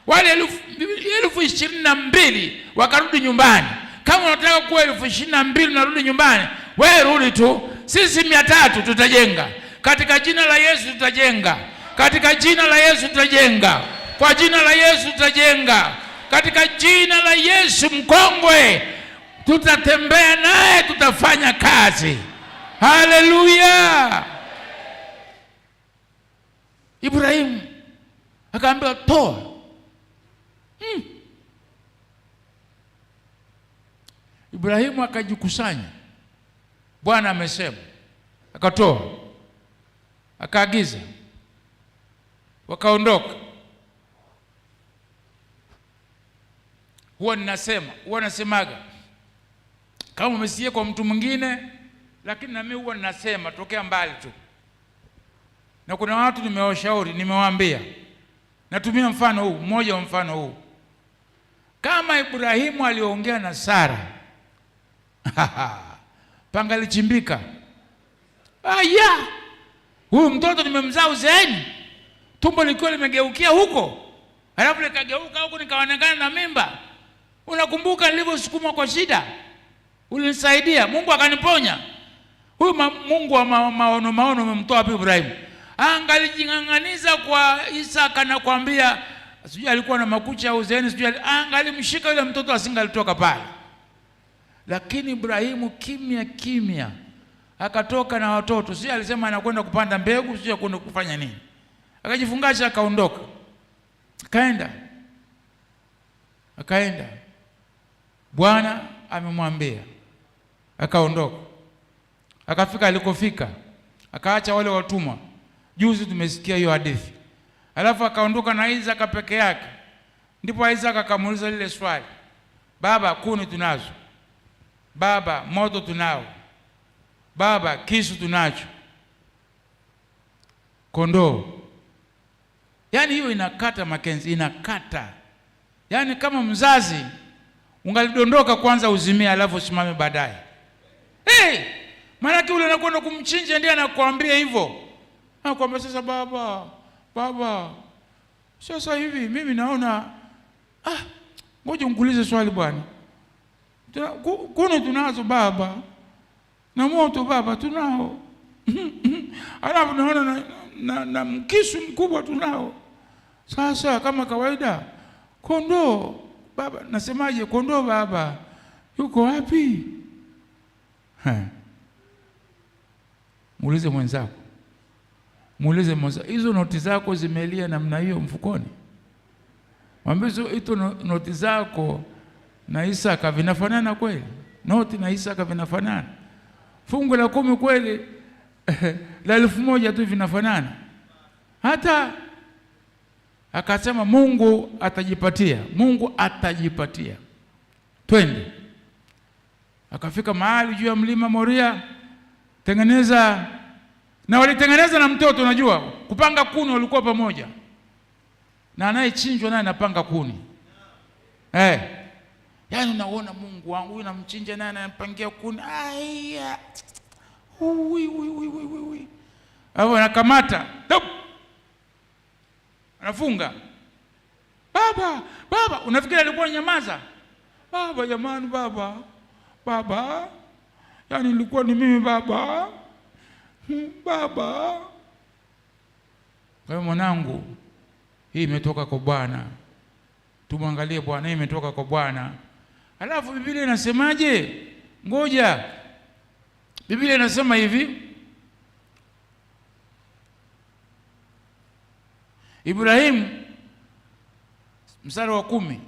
Wale 22,000 wakarudi nyumbani. Kama unataka kuwa 22,000 narudi nyumbani, wewe rudi tu. Sisi 300 tutajenga. Katika jina la Yesu tutajenga. Katika jina la Yesu tutajenga. Kwa jina la Yesu tutajenga. Katika jina la Yesu mkongwe tutatembea naye, tutafanya kazi. Haleluya. Ibrahimu akaambiwa toa. Ibrahimu akajikusanya, Bwana amesema, akatoa, akaagiza, wakaondoka. Huwa nasemaga kama umesikia kwa mtu mwingine, lakini na mimi huwa ninasema tokea mbali tu. Na kuna watu nimewashauri, nimewaambia, natumia mfano huu, mmoja wa mfano huu. Kama Ibrahimu aliongea na Sara, panga lichimbika. Huyu mtoto nimemzaa uzeeni, tumbo likiwa limegeukia huko, halafu likageuka huko nikaonekana na mimba. Unakumbuka nilivyosukuma kwa shida? Ulinisaidia, Mungu akaniponya. Huyu Mungu wa maono umemtoa wapi Ibrahimu? Angalijing'ang'aniza kwa Isaka na kuambia, sijui alikuwa na makucha au uzeeni, sijui angalimshika yule mtoto asingalitoka pale. Lakini Ibrahimu kimya akatoka na watoto. Sijui alisema anakwenda kupanda mbegu, sijui kwenda kufanya nini. Akajifungasha akaondoka. Akaenda. Bwana amemwambia. Akaondoka. Akafika alikofika. Akaacha wale watumwa. Juzi tumesikia hiyo hadithi. Alafu akaondoka na Isaka peke yake. Ndipo Isaka akamuuliza lile swali, baba, kuni tunazo. Baba, moto tunao. Baba, kisu tunacho. Kondoo. Yaani hiyo inakata Makenzi, inakata. Yaani kama mzazi ungalidondoka kwanza uzimia, alafu usimame baadaye. Maana ule anakwenda kumchinja ndiye anakuambia hivyo. Anakuambia sasa, baba, sasa hivi mimi naona ngoja nikuulize swali bwana. Kuni tunazo baba, na moto baba tunao. Alafu naona na mkisu mkubwa tunao. Sasa kama kawaida, kondoo baba, nasemaje, kondoo baba yuko wapi? Muulize mwenzako. Hizo noti zako zimelia namna hiyo mfukoni? Mwambie hizo noti zako na Isaka vinafanana kweli? Noti na Isaka vinafanana? Fungu la 10 kweli la 1000 tu vinafanana? Hata akasema Mungu atajipatia. Twende. Akafika mahali juu ya mlima Moria, tengeneza, na walitengeneza na mtoto. Unajua kupanga kuni walikuwa pamoja, na anayechinjwa naye anapanga kuni. Yaani unaona Mungu wangu, huyu namchinja naye anampangia kuni. Au anakamata, anafunga. Baba, unafikiri alikuwa nyamaza? Baba, jamani baba, yaani nilikuwa ni mimi baba. Kwa hiyo mwanangu, hii imetoka kwa Bwana. Tumwangalie Bwana, hii imetoka kwa Bwana. Alafu Biblia inasemaje? Ngoja. Biblia inasema hivi. Ibrahimu, mstari wa 10.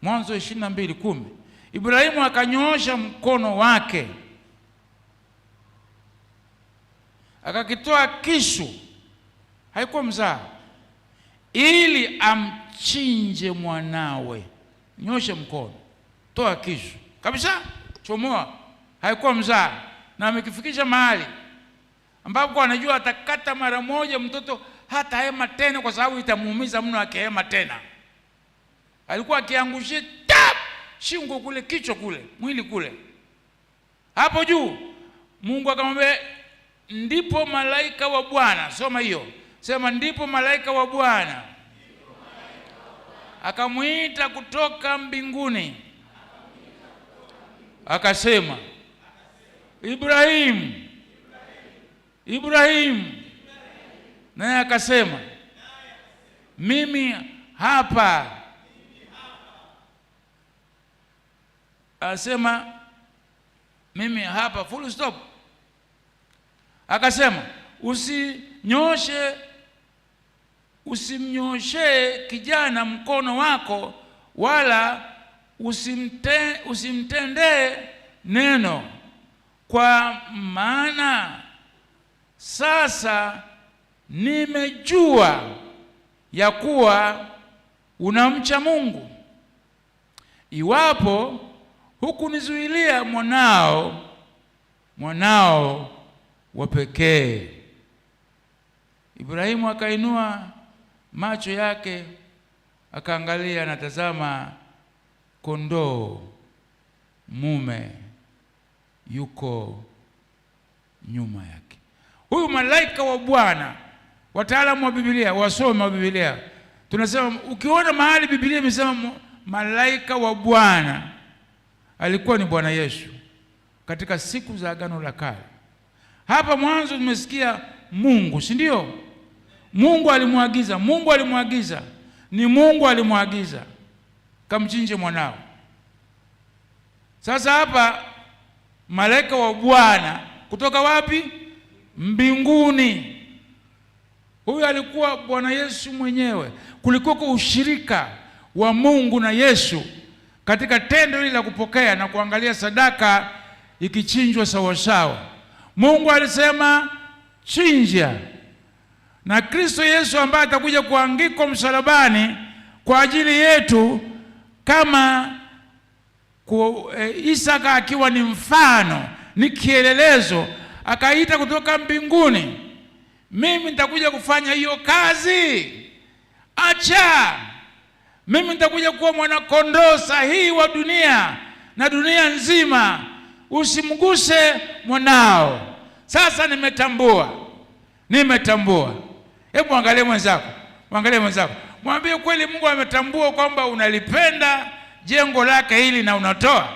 Mwanzo 22:10. Ibrahimu akanyoosha mkono wake, akakitoa kisu, haikuwa mzaa, ili amchinje mwanawe. Nyosha mkono, toa kisu kabisa, chomoa. Haikuwa mzaa, na amekifikisha mahali ambapo anajua atakata mara moja, mtoto hata hema tena, kwa sababu itamuumiza mno akihema tena. Alikuwa akiangushia shingo kule, kichwa kule, mwili kule. Hapo juu Mungu akamwambia, ndipo malaika wa Bwana, soma hiyo, sema ndipo malaika wa Bwana akamuita kutoka mbinguni, akasema, Ibrahim. Naye akasema, mimi hapa. Asema mimi hapa, full stop. Akasema, usimnyoshe kijana mkono wako, wala usimtendee neno, kwa maana sasa nimejua ya kuwa unamcha Mungu, iwapo hukunizuilia mwanao wa pekee. Ibrahimu akainua macho yake akaangalia, anatazama kondoo mume yuko nyuma yake. Huyu malaika wa Bwana, wataalamu wa Biblia, wasome wa Biblia, tunasema ukiona mahali Biblia imesema malaika wa Bwana, alikuwa ni Bwana Yesu katika siku za Agano la Kale. Hapa mwanzo tumesikia Mungu, si ndio? Mungu alimwagiza, ni Mungu alimwagiza kamchinje mwanao. Sasa hapa malaika wa Bwana kutoka wapi? Mbinguni. Huyu alikuwa Bwana Yesu mwenyewe. Kulikuwa kwa ushirika wa Mungu na Yesu katika tendo hili la kupokea na kuangalia sadaka ikichinjwa sawa sawa. Mungu alisema chinja, na Kristo Yesu ambaye atakuja kuangikwa msalabani kwa ajili yetu, kama Isaka akiwa ni mfano, ni kielelezo, akaita kutoka mbinguni, mimi nitakuja kufanya hiyo kazi. Acha mimi nitakuja kuwa mwana kondoo sahihi wa dunia na dunia nzima, usimguse mwanao. Sasa nimetambua. Hebu angalie mwenzako, mwambie kweli Mungu ametambua kwamba unalipenda jengo lake hili na unatoa.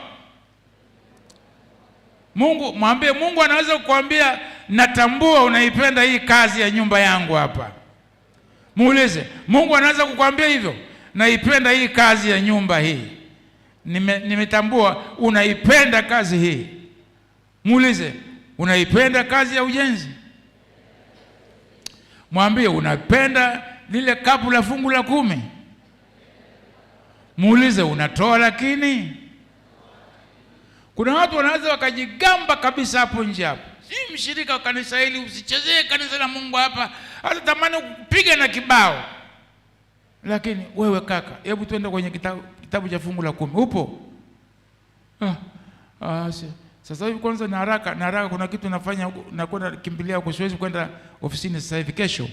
Mwambie Mungu anaweza kukuambia natambua unaipenda hii kazi ya nyumba yangu hapa. Muulize, Mungu anaweza kukuambia hivyo? Naipenda hii kazi ya nyumba hii. Nimetambua unaipenda kazi hii. Muulize, unaipenda kazi ya ujenzi? Mwambie unapenda lile kapu la fungu la 10. Muulize unatoa. Lakini kuna watu wanaweza wakajigamba kabisa hapo nje hapo, si mshirika wa kanisa hili, usichezee kanisa la Mungu hapa, hata tamani kupiga na kibao. Lakini wewe kaka, hebu twende kwenye kitabu cha fungu la 10. Upo? Sasa hivi kwanza na haraka kuna kitu nafanya, nakwenda kimbilia huko, siwezi kwenda ofisini sasa hivi, kesho.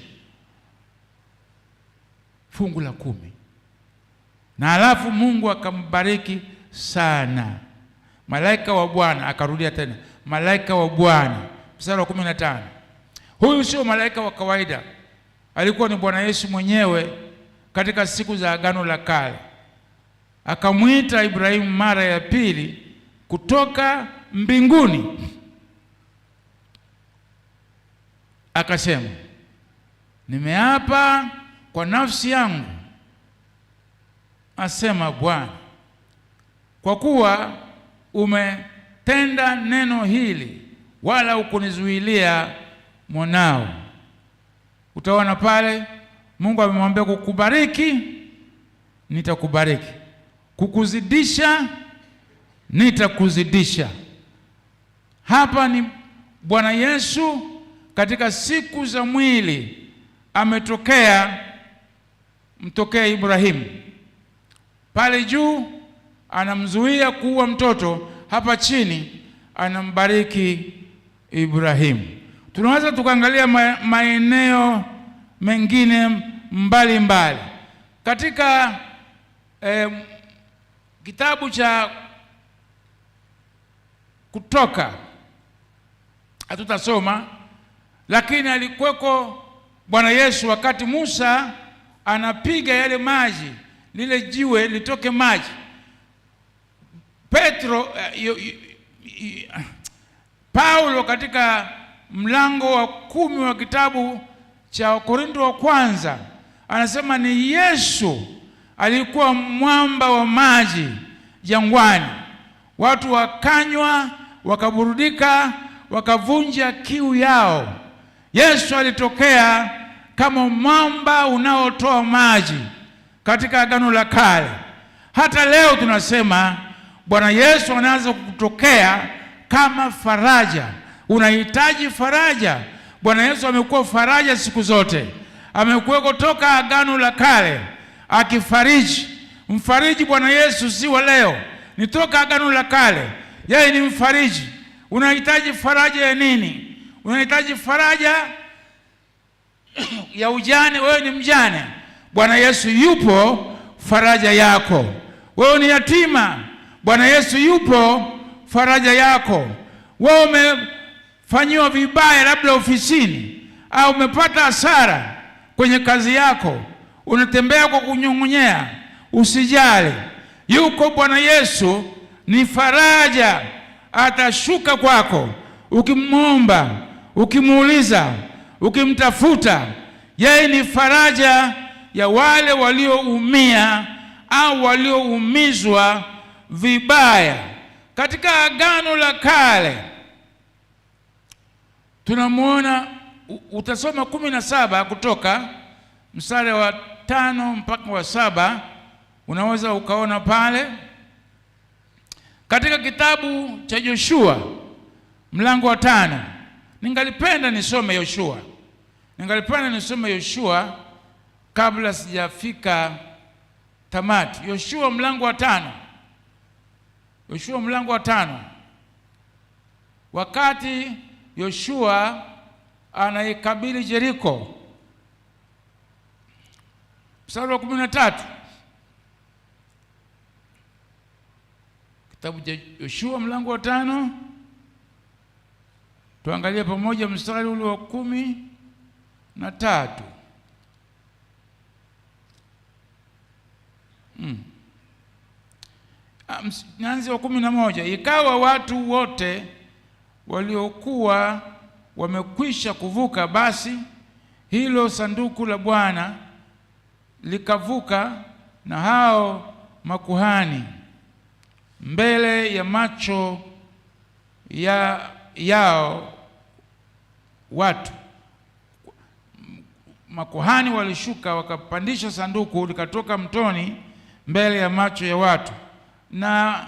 Fungu la 10. Na alafu Mungu akambariki sana. Malaika wa Bwana, akarudia tena, malaika wa Bwana, mstari wa 15. Huyu sio malaika wa kawaida, alikuwa ni Bwana Yesu mwenyewe katika siku za Agano la Kale. Akamwita Ibrahimu mara ya pili kutoka mbinguni, akasema, nimeapa kwa nafsi yangu, asema Bwana, kwa kuwa umetenda neno hili, wala hukunizuilia mwanao. Utaona pale Mungu amemwambia kukubariki, nitakubariki, kukuzidisha, nitakuzidisha. Hapa ni Bwana Yesu katika siku za mwili mtokea Ibrahimu. Pale juu anamzuia kuua mtoto, hapa chini anambariki Ibrahimu. Tunaweza tukaangalia maeneo mengine mbalimbali katika kitabu cha Kutoka. Hatutasoma, lakini alikuweko Bwana Yesu wakati Musa anapiga yale maji, lile jiwe litoke maji. Paulo katika mlango wa 10 wa kitabu cha Korinto wa kwanza anasema ni Yesu alikuwa mwamba wa maji jangwani, watu wakanywa, wakaburudika, wakavunja kiu yao. Yesu alitokea kama mwamba unaotoa maji katika Agano la Kale. Hata leo tunasema Bwana Yesu anaanza kukutokea kama faraja. Unahitaji faraja. Bwana Yesu amekuwa faraja siku zote. Amekuwa kutoka Agano la Kale akifariji. Mfariji Bwana Yesu si wa leo, ni toka Agano la Kale. Yeye ni mfariji. Unahitaji faraja ya nini? Unahitaji faraja ya ujane. Wewe ni mjane, Bwana Yesu yupo faraja yako. Wewe ni yatima, Bwana Yesu yupo faraja yako. Wewe umefanyiwa vibaya labda ofisini, au umepata hasara kwenye kazi yako, unatembea kwa kunyong'onyea, usijali. Yuko Bwana Yesu, ni faraja. Atashuka kwako ukimwomba, ukimuuliza, ukimtafuta. Yeye ni faraja ya wale walioumia au walioumizwa vibaya. Katika Agano la Kale tunamwona, utasoma 17 Kutoka mstari wa 5 mpaka wa 7, unaweza ukaona pale. Katika kitabu cha Yoshua mlango wa 5, ningalipenda nisome Yoshua kabla sijafika tamati. Yoshua mlango wa 5. Wakati Yoshua anaikabili Jeriko, mstari wa 13, kitabu cha Yoshua mlango wa 5, tuangalie pamoja mstari ule wa 13. Nianze wa 11. Ikawa watu wote waliokuwa wamekwisha kuvuka, basi hilo sanduku la Bwana likavuka na hao makuhani mbele ya macho yao watu. Makuhani walishuka wakapandisha sanduku likatoka mtoni mbele ya macho ya watu. Na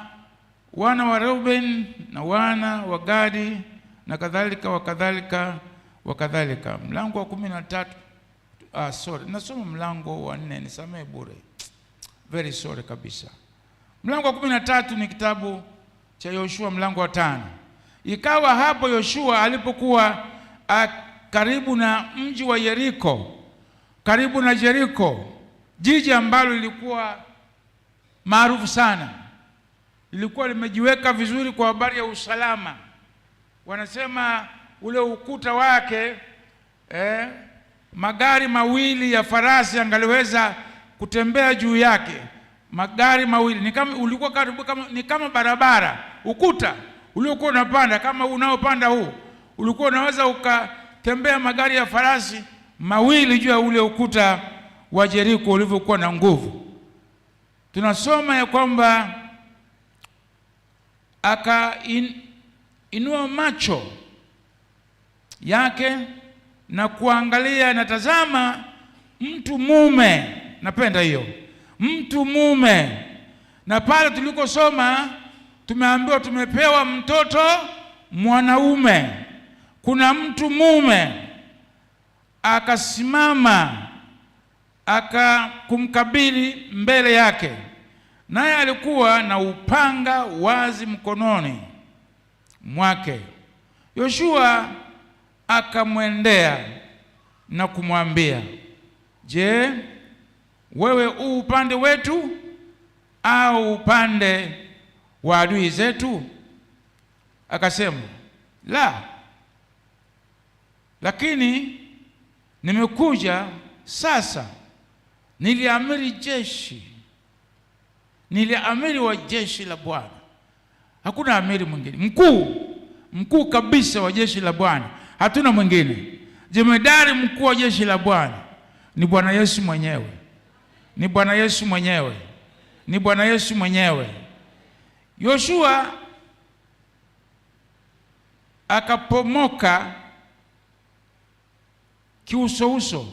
wana wa Reuben na wana wa Gadi na kadhalika. Mlango wa 13. Nasoma mlango wa 4, nisamehe bure. Very sorry kabisa. Mlango wa 13 ni kitabu cha Yoshua mlango wa 5. Ikawa hapo Yoshua alipokuwa karibu na mji wa Yeriko, karibu na Jeriko, jiji ambalo lilikuwa maarufu sana, lilikuwa limejiweka vizuri kwa habari ya usalama. Wanasema ule ukuta wake, magari mawili ya farasi angaliweza kutembea juu yake. Magari mawili ni kama ulikuwa karibu, ni kama barabara. Ukuta uliokuwa unapanda kama unaopanda huu, ulikuwa unaweza ukatembea magari ya farasi mawili juu ya ule ukuta wa Jeriko ulivyokuwa na nguvu. Tunasoma ya kwamba inua macho yake na kuangalia, na tazama mtu mume. Napenda hiyo, mtu mume. Na pale tulikosoma tumeambiwa tumepewa mtoto mwanaume. Kuna mtu mume akasimama kumkabili mbele yake, naye alikuwa na upanga wazi mkononi mwake. Yoshua akamwendea na kumwambia, je, wewe u upande wetu au upande wa adui zetu? Akasema, la, lakini nimekuja sasa. Niliamiri wa jeshi la Bwana. Hakuna amiri mwingine, mkuu kabisa wa jeshi la Bwana, hatuna mwingine. Jemedari mkuu wa jeshi la Bwana ni Bwana Yesu mwenyewe, ni Bwana Yesu mwenyewe, ni Bwana Yesu mwenyewe. Yoshua akapomoka kiusouso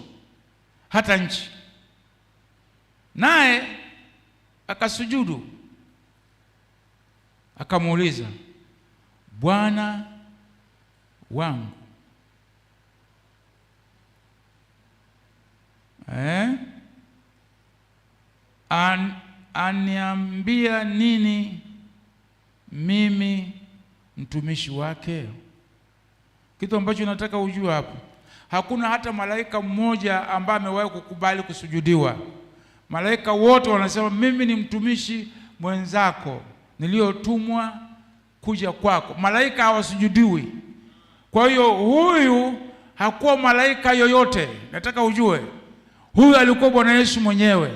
hata nchi, naye akasujudu, akamuuliza, Bwana wangu, aniambia nini mimi mtumishi wake? Kitu ambacho nataka ujue hapo, hakuna hata malaika mmoja ambaye amewahi kukubali kusujudiwa. Malaika wote wanasema mimi ni mtumishi mwenzako niliyotumwa kuja kwako. Malaika hawasujudiwi. Kwa hiyo huyu hakuwa malaika yoyote. Nataka ujue huyu alikuwa Bwana Yesu mwenyewe.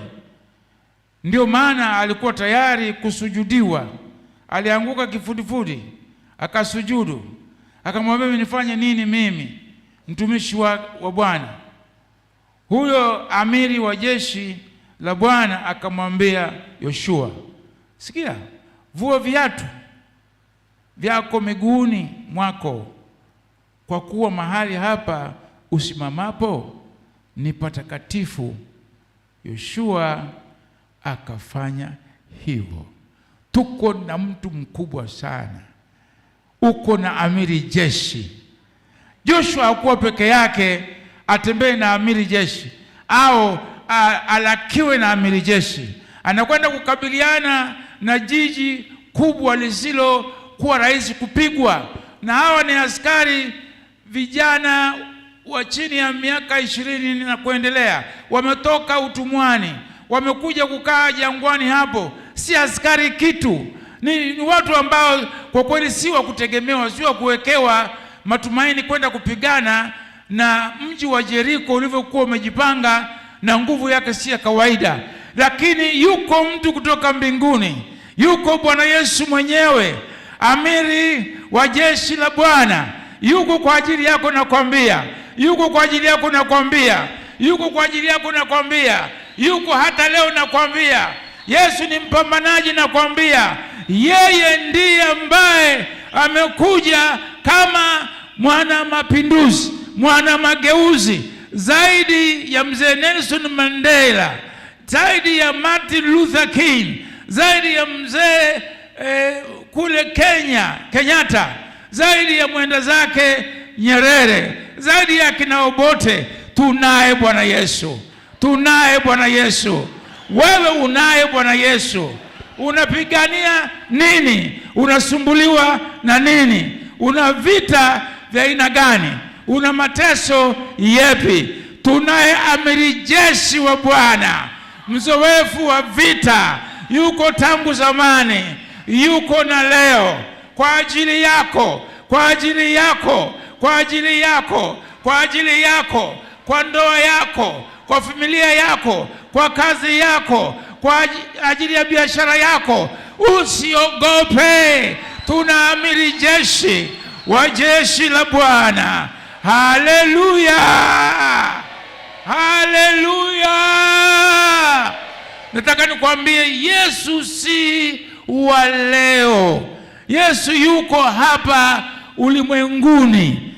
Ndio maana alikuwa tayari kusujudiwa. Alianguka kifudifudi, akasujudu, akamwambia, nifanye nini mimi mtumishi wa Bwana? Huyo amiri wa jeshi la Bwana akamwambia Yoshua, sikia, vua viatu vyako miguuni mwako, kwa kuwa mahali hapa usimamapo ni patakatifu. Yoshua akafanya hivyo. Tuko na mtu mkubwa sana, uko na amiri jeshi. Joshua hakuwa peke yake atembee na amiri jeshi au alakiwe na amiri jeshi. Anakwenda kukabiliana na jiji kubwa lisilo kuwa rahisi kupigwa, na hawa ni askari vijana wa chini ya miaka 20 na kuendelea. Wametoka utumwani, wamekuja kukaa jangwani hapo. Si askari kitu, ni watu ambao kwa kweli si wa kutegemewa, si wa kuwekewa matumaini kwenda kupigana na mji wa Jeriko ulivyokuwa umejipanga, na nguvu yake si ya kawaida. Lakini yuko mtu kutoka mbinguni, yuko Bwana Yesu mwenyewe, amiri wa jeshi la Bwana. Yuko kwa ajili yako nakwambia, yuko kwa ajili yako nakwambia, yuko kwa ajili yako nakwambia, yuko hata leo nakwambia. Yesu ni mpambanaji nakwambia. Yeye ndiye ambaye amekuja kama mwana mapinduzi, mwana mageuzi, zaidi ya mzee Nelson Mandela, zaidi ya Martin Luther King, zaidi ya mzee kule Kenyatta, zaidi ya mwenda zake Nyerere, zaidi ya kina Obote. Tunaye Bwana Yesu, tunaye Bwana Yesu. Wewe unaye Bwana Yesu. Unapigania nini? Unasumbuliwa na nini? Una vita vya aina gani? Una mateso yepi? Tunaye amiri jeshi wa Bwana, mzoefu wa vita. Yuko tangu zamani, yuko na leo, kwa ajili yako, kwa ajili yako, kwa ajili yako, kwa ajili yako, kwa ndoa yako, kwa familia yako, kwa kazi yako, kwa ajili ya biashara yako. Usiogope. Tuna amiri jeshi wa jeshi la Bwana. Haleluya, haleluya. Nataka nikwambie, Yesu si wa leo. Yesu yuko hapa ulimwenguni.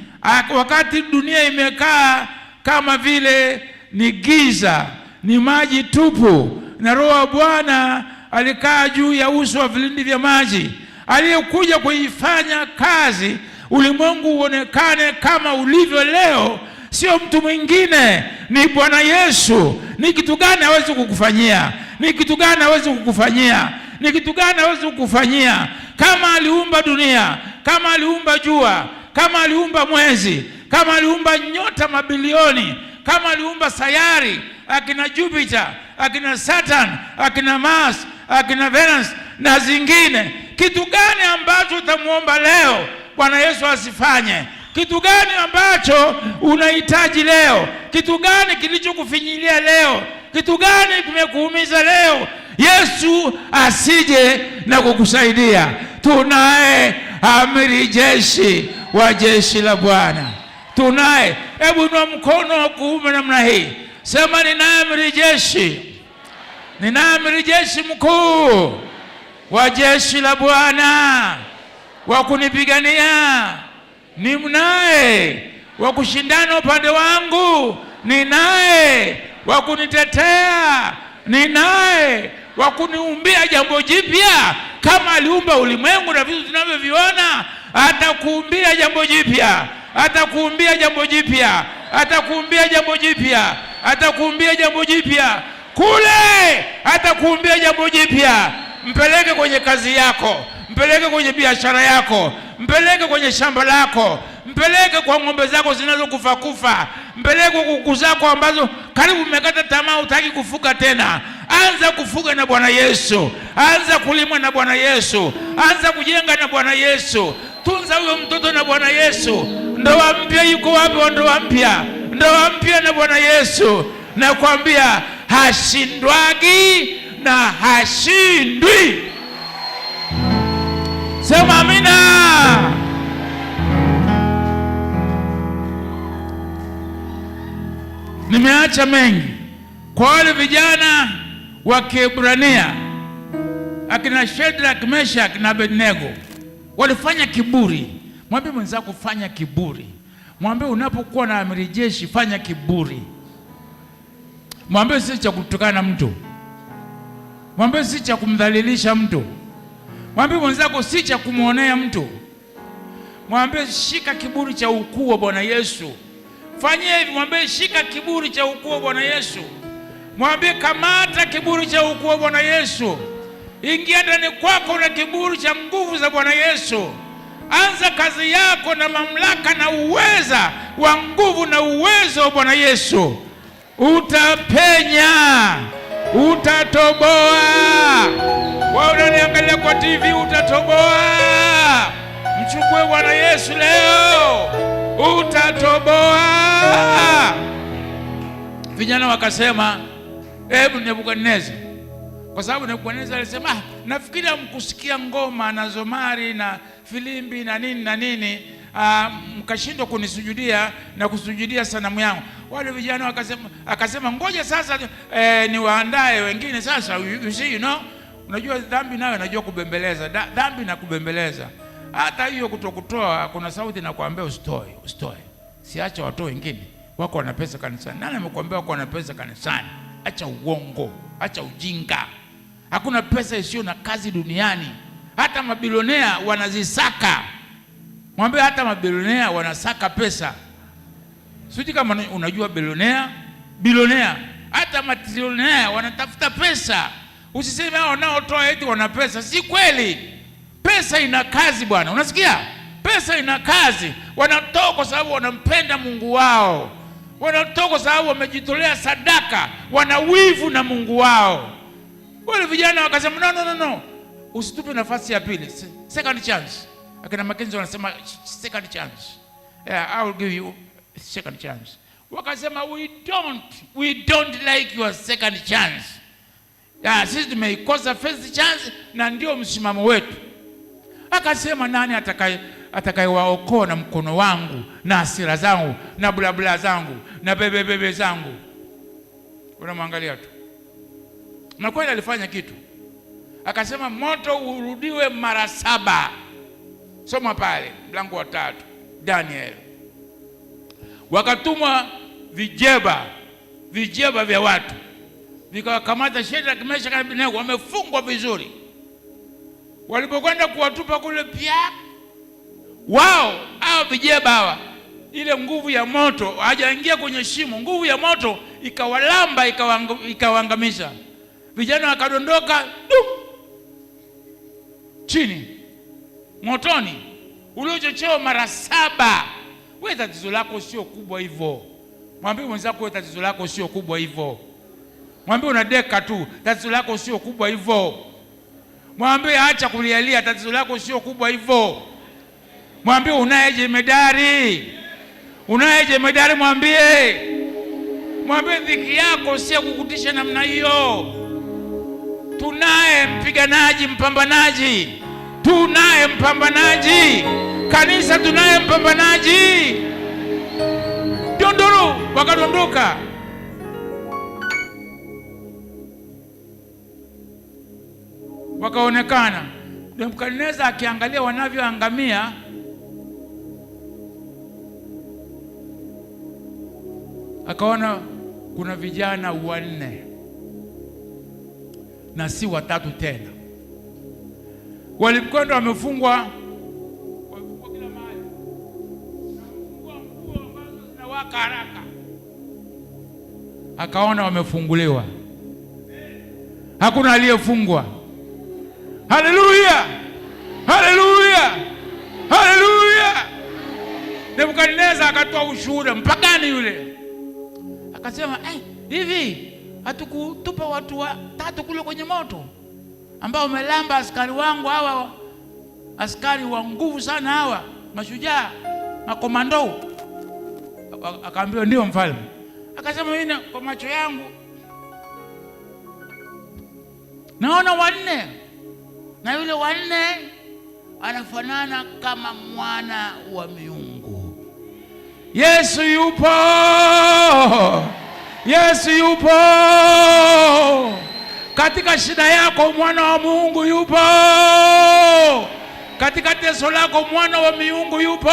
Wakati dunia imekaa kama vile ni giza, ni maji tupu, na Roho wa Bwana alikaa juu ya uso wa vilindi vya maji, aliyekuja kuifanya kazi ulimwengu uonekane kama ulivyo leo, sio mtu mwingine, ni Bwana Yesu. Ni kitu gani hawezi kukufanyia? Ni kitu gani hawezi kukufanyia? Ni kitu gani hawezi kukufanyia? Kama aliumba dunia, kama aliumba jua, kama aliumba mwezi, kama aliumba nyota mabilioni, kama aliumba sayari, akina Jupiter, akina Saturn, akina Mars, akina Venus na zingine, kitu gani ambacho utamuomba leo Bwana Yesu asifanye? Kitu gani ambacho unahitaji leo? Kitu gani kilichokufinyilia leo? Kitu gani kimekuumiza leo? Yesu asije na kukusaidia. Tunaye amiri jeshi wa jeshi la Bwana. Tunaye. Hebu inua mkono wa kuume namna hii, sema, ninaye amiri jeshi, ninaye amiri jeshi mkuu wa jeshi la Bwana wa kunipigania. Ninaye wa kushindana upande wangu, ninaye wa kunitetea, ninaye wa kuniumbia jambo jipya. Kama aliumba ulimwengu na vitu tunavyoviona, atakuumbia jambo jipya, atakuumbia jambo jipya, atakuumbia jambo jipya, atakuumbia jambo jipya kule, atakuumbia jambo jipya. Mpeleke kwenye kazi yako, mpeleke kwenye biashara yako, mpeleke kwenye shamba lako, mpeleke kwa ng'ombe zako zinazokufa kufa, mpeleke kwa kuku zako ambazo karibu umekata tamaa, hutaki kufuga tena. Anza kufuga na Bwana Yesu, anza kulima na Bwana Yesu, anza kujenga na Bwana Yesu. Tunza huyo mtoto na Bwana Yesu. Ndoa mpya yuko wapi? Ndoa mpya, ndoa mpya na Bwana Yesu. Nakwambia hashindwagi na hashindwi. Sema amina. Nimeacha mengi kwa wale vijana wa Kiebrania, akina Shadraka, Meshaki na Abednego walifanya kiburi. Mwambie mwenzako fanya kiburi. Mwambie unapokuwa na amiri jeshi fanya kiburi. Mwambie si cha kutukana na mtu, mwambie si cha kumdhalilisha mtu, mwambie mwenzako si cha kumuonea mtu. Mwambie shika kiburi cha ukuu wa Bwana Yesu. Fanyia hivi, mwambie shika kiburi cha ukuu wa Bwana Yesu. Mwambie kamata kiburi cha ukuu wa Bwana Yesu. Ingia ndani kwako na kiburi cha nguvu za Bwana Yesu. Anza kazi yako na mamlaka na uweza wa nguvu na uwezo wa Bwana Yesu. Utapenya, utatoboa. Wewe unaniangalia kwa TV, utatoboa. Mchukue Bwana Yesu leo, utatoboa. Vijana wakasema, hebu Nebukadneza, kwa sababu Nebukadneza alisema, nafikiri hamkusikia ngoma na zomari na filimbi na nini na nini, mkashindwa kunisujudia na kusujudia sanamu yangu. Wale vijana akasema ngoja sasa niwaandae wengine sasa. You see, unajua dhambi nayo najua kubembeleza, dhambi na kubembeleza. Hata hiyo kutokutoa, kuna sauti na kuambia usitoe. Siacha watu wengine wako wana pesa kanisani. Nani amekuambia wako wana pesa kanisani? Acha uongo, acha ujinga. Hakuna pesa isiyo na kazi duniani. Hata mabilionea wanazisaka. Mwambie hata mabilionea wanasaka pesa. Sijui kama unajua bilionea, hata matrilionea wanatafuta pesa. Usiseme hao wanaotoa eti wana pesa, si kweli. Pesa ina kazi bwana, unasikia? Pesa ina kazi. Wanatoa kwa sababu wanampenda Mungu wao, wanatoa kwa sababu wamejitolea sadaka, wana wivu na Mungu wao. Wale vijana wakasema no, usitupe nafasi ya pili, second chance. Akina Mackenzie wanasema second chance. Yeah, I will give you second chance. Wakasema we don't like your second chance. Yeah, sisi tumeikosa first chance na ndio msimamo wetu. Akasema nani atakayewaokoa na mkono wangu na hasira zangu na bulabula zangu na bebe zangu? Unamwangalia tu. Na kweli alifanya kitu. Akasema moto urudiwe mara 7. Soma pale mlango wa 3 Daniel. Wakatumwa vijeba vya watu, vikawakamata Shadraka, Meshaki na Abednego, wamefungwa vizuri. Walipokwenda kuwatupa kule, pia wao hao vijeba hawa, ile nguvu ya moto hajaingia kwenye shimo, nguvu ya moto ikawalamba, ikawaangamisha. Vijana wakadondoka chini motoni uliochochewa mara 7. Wewe tatizo lako sio kubwa hivyo. Mwambie mwenzako wewe tatizo lako sio kubwa hivyo. Mwambie unadeka tu, tatizo lako sio kubwa hivyo. Mwambie acha kulialia, tatizo lako sio kubwa hivyo. Mwambie unaye jemedari, mwambie dhiki yako sio kukutisha namna hiyo. Tunaye mpiganaji, mpambanaji. Kanisa tunaye mpambanaji. Dondoro wakadondoka. Wakaonekana. Nebukadneza akiangalia wanavyoangamia, akaona kuna vijana 4 na si watatu tena. Walikwenda wamefungwa kila mahali, wamefungwa nguo ambazo zinawaka haraka. Akaona wamefunguliwa, hakuna aliyefungwa. Haleluya, haleluya, haleluya. Nebukadneza akatoa ushuhuda, mpagani yule akasema, hivi hatukutupa watu watatu kule kwenye moto ambao umelamba askari wangu hawa, askari wa nguvu sana hawa, mashujaa, makomando? Akaambiwa ndio mfalme. Akasema, mimi kwa macho yangu naona wanne, na yule wanne anafanana kama mwana wa miungu. Yesu yupo, Yesu yupo. Katika shida yako mwana wa Mungu yupo. Katika teso lako mwana wa miungu yupo.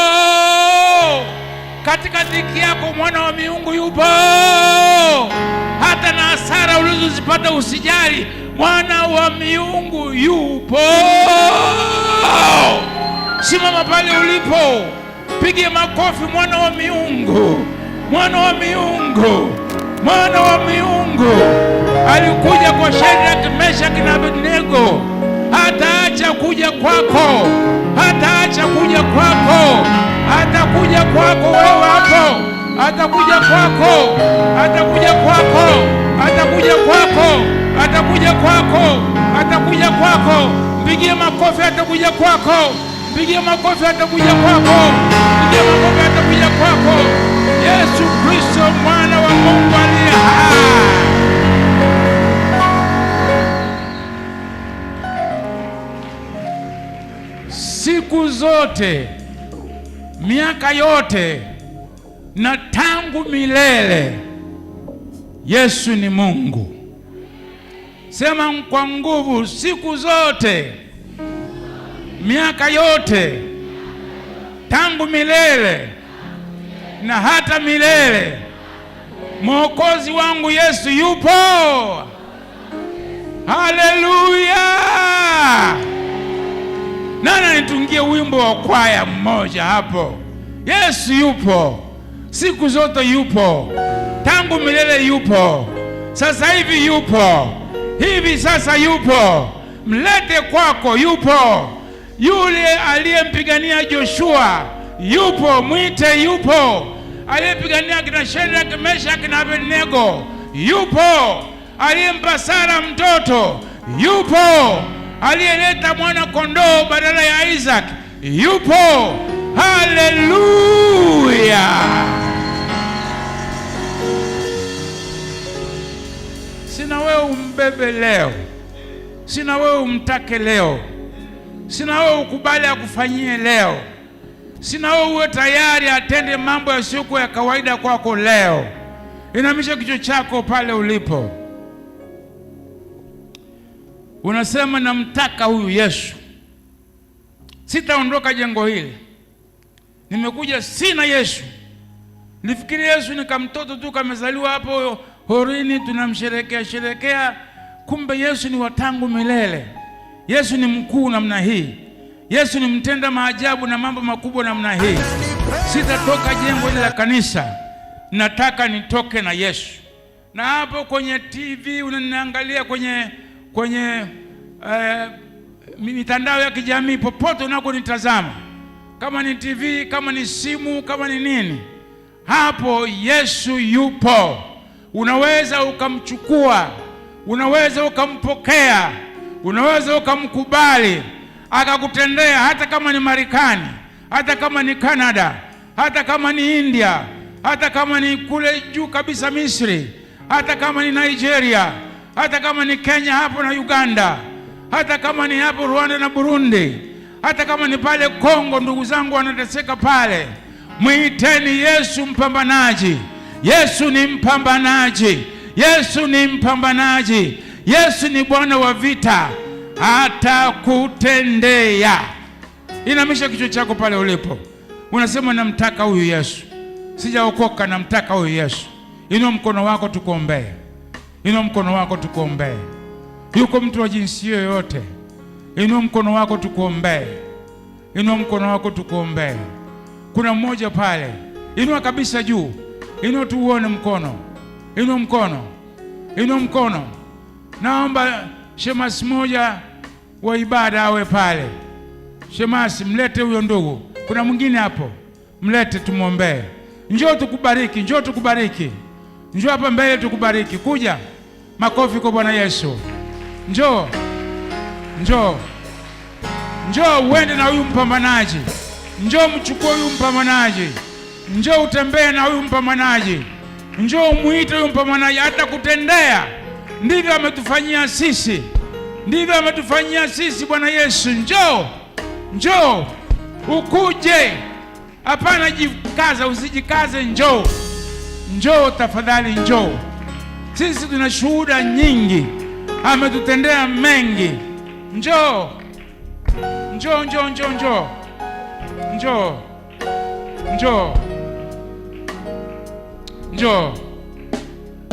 Katika dhiki yako mwana wa miungu yupo. Hata na hasara ulizozipata usijali, mwana wa miungu yupo. Simama pale ulipo, pige makofi. Mwana wa miungu, mwana wa miungu, mwana wa miungu alikuja kwa Shadraka, Meshaki na Abednego. Hataacha kuja kwako, hataacha kuja kwako, atakuja kwako wewe hapo, atakuja kwako, atakuja kwako, atakuja kwako, atakuja kwako, atakuja kwako. Mpigie makofi, atakuja kwako. Mpigie makofi, atakuja kwako. Mpigie makofi, atakuja kwako. Yesu Kristo mwana wa Mungu aliye hai. Siku zote, miaka yote na tangu milele, Yesu ni Mungu. Sema kwa nguvu, siku zote, miaka yote, tangu milele na hata milele, Mwokozi wangu Yesu yupo. Haleluya! Nani nitungie wimbo wa kwaya mmoja hapo? Yesu yupo, siku zote yupo, tangu milele yupo, sasa hivi yupo, hivi sasa yupo. Mlete kwako, yupo. Yule aliyempigania Joshua yupo, mwite, yupo. Aliyempigania kina Shadraka, Meshaki na Abednego yupo. Aliyempa Sara mtoto yupo. Aliyeleta mwana kondoo badala ya Isaac yupo. Haleluya! Sina wewe umbebe leo, sina wewe umtake leo, sina wewe ukubali akufanyie leo, sina wewe uwe tayari atende mambo yasiyokuwa ya kawaida kwako leo. Inamisha kichwa chako pale ulipo. Unasema, namtaka huyu Yesu. Sitaondoka jengo hili, nimekuja sina Yesu. Nifikiri Yesu ni kama mtoto tu kamezaliwa hapo horini tunamsherekea, kumbe Yesu ni wa tangu milele. Yesu ni mkuu namna hii. Yesu ni mtenda maajabu na mambo makubwa namna hii. Sitatoka jengo hili la kanisa, nataka nitoke na Yesu. Na hapo kwenye TV unaniangalia, kwenye mitandao ya kijamii, popote unakonitazama, kama ni TV, kama ni simu, kama ni nini, hapo Yesu yupo. Unaweza ukamchukua, unaweza ukampokea, unaweza ukamkubali akakutendea, hata kama ni Marekani, hata kama ni Canada, hata kama ni India, hata kama ni kule juu kabisa Misri, hata kama ni Nigeria, hata kama ni Kenya hapo na Uganda, hata kama ni hapo Rwanda na Burundi, hata kama ni pale Kongo, ndugu zangu wanateseka pale. Mwiteni Yesu mpambanaji. Yesu ni mpambanaji. Yesu ni mpambanaji. Yesu ni Bwana wa vita, atakutendea. Inamisha kichwa chako pale ulipo. Unasema, namtaka huyu Yesu. Sijaokoka, namtaka huyu Yesu. Inua mkono wako tukuombee. Inua mkono wako tukuombee. Yuko mtu wa jinsia yoyote, inua mkono wako tukuombee. Inua mkono wako tukuombee. Kuna mmoja pale, inua kabisa juu. Inua tuuone mkono. Inua mkono. Inua mkono. Naomba shemasi moja wa ibada awe pale. Shemasi, mlete huyo ndugu. Kuna mwingine hapo, mlete tumuombee. Njoo tukubariki, njoo tukubariki. Njoo hapa mbele tukubariki. Kuja. Makofi kwa Bwana Yesu. Njoo. Njoo. Njoo uende na huyu mpambanaji. Njoo mchukue huyu mpambanaji. Njoo utembee na huyu mpambanaji. Njoo muite huyu mpambanaji, hata kutendea. Ndivyo ametufanyia sisi. Ndivyo ametufanyia sisi Bwana Yesu. Njoo. Njoo. Ukuje. Hapana jikaza, usijikaze, njoo. Njoo tafadhali, njoo. Sisi tuna shuhuda nyingi. Ametutendea mengi. Njoo. Njoo, njoo, njoo, njoo. Njoo. Njoo. Njoo.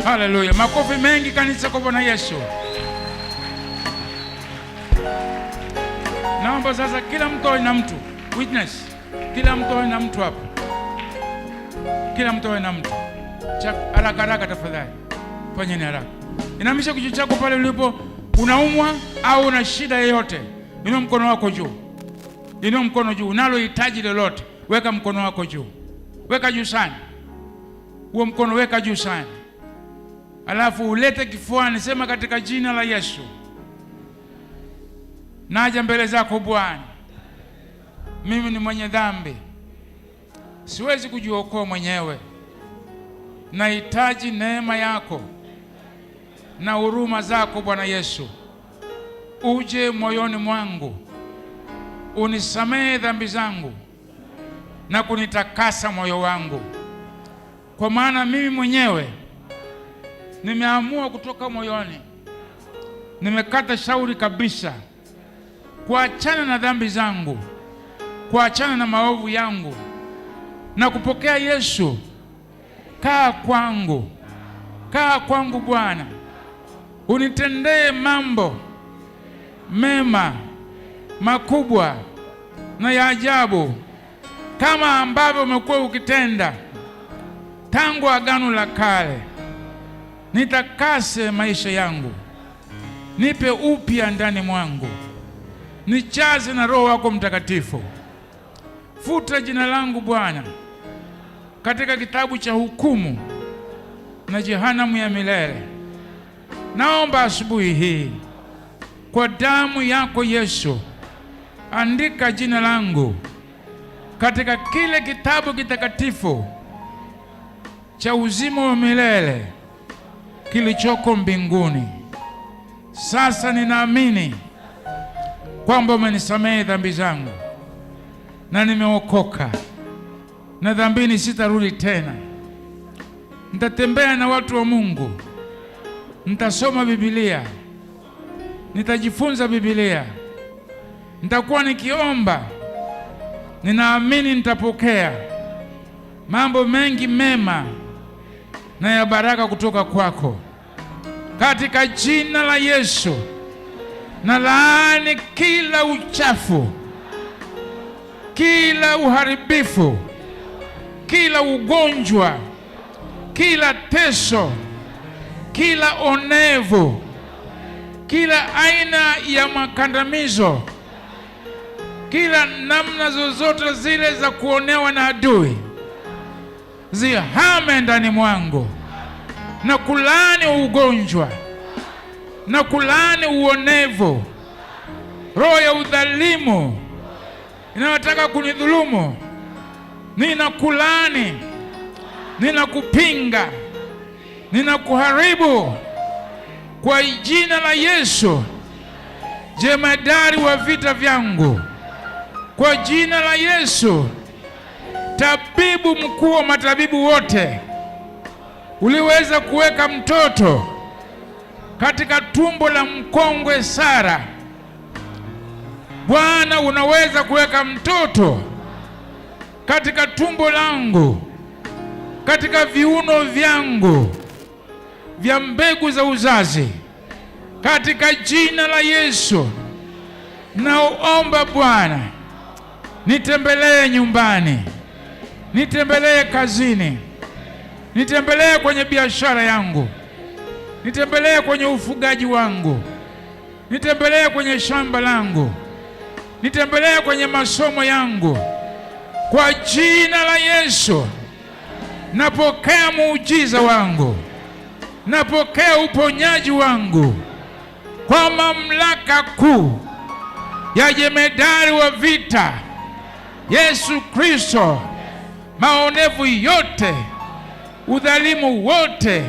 Haleluya. Makofi mengi kanisa kwa Bwana Yesu. Naomba sasa kila mtu awe na mtu. Witness. Kila mtu awe na mtu hapo. Kila mtu awe na mtu. Haraka haraka tafadhali. Fanyeni haraka. Inamisha kichwa chako pale ulipo. Unaumwa au una shida yoyote, inua mkono wako juu. Inua mkono juu. Unalo hitaji lolote, weka mkono wako juu. Weka juu sana. Huo mkono weka juu sana. Alafu ulete kifuani, sema katika jina la Yesu, naja mbele zako Bwana. Mimi ni mwenye dhambi. Siwezi kujiokoa mwenyewe. Nahitaji neema yako na huruma zako Bwana Yesu. Uje moyoni mwangu. Unisamehe dhambi zangu na kunitakasa moyo wangu. Kwa maana mimi mwenyewe nimeamua kutoka moyoni. Nimekata shauri kabisa kuachana na dhambi zangu, kuachana na maovu yangu na kupokea Yesu. Kaa kwangu. Kaa kwangu Bwana. Unitendee mambo mema, makubwa na ya ajabu kama ambavyo umekuwa ukitenda tangu agano la kale. Nitakase maisha yangu. Nipe upya ndani mwangu. Nijaze na Roho wako Mtakatifu. Futa jina langu Bwana katika kitabu cha hukumu na jehanamu ya milele. Naomba asubuhi hii kwa damu yako Yesu, andika jina langu katika kile kitabu kitakatifu cha uzima wa milele kilichoko mbinguni. Sasa ninaamini kwamba umenisamehe dhambi zangu na nimeokoka, na dhambini sitarudi tena. Nitatembea na watu wa Mungu. Nitasoma Biblia. Nitajifunza Biblia. Nitakuwa nikiomba. Ninaamini nitapokea mambo mengi mema na ya baraka kutoka kwako. Katika jina la Yesu, na laani kila uchafu, kila uharibifu, kila ugonjwa, kila teso, kila onevu, kila aina ya makandamizo, kila namna zozote zile za kuonewa na adui, zihame ndani mwangu. Na kulaani ugonjwa, na kulaani uonevu, roho ya udhalimu inayotaka kunidhulumu, ninakulaani, ninakupinga, ninakuharibu kwa jina la Yesu, jemadari wa vita vyangu. Kwa jina la Yesu, tabibu mkuu wa matabibu wote, uliweza kuweka mtoto katika tumbo la mkongwe Sara. Bwana, unaweza kuweka mtoto katika tumbo langu, katika viuno vyangu vya mbegu za uzazi. katika jina la Yesu. Naomba Bwana, nitembelee nyumbani, nitembelee kazini, nitembelee kwenye biashara yangu, nitembelee kwenye ufugaji wangu, nitembelee kwenye shamba langu, nitembelee kwenye masomo yangu. Kwa jina la Yesu napokea muujiza wangu, napokea uponyaji wangu kwa mamlaka kuu ya jemedari wa vita Yesu Kristo. Maonevu yote, udhalimu wote,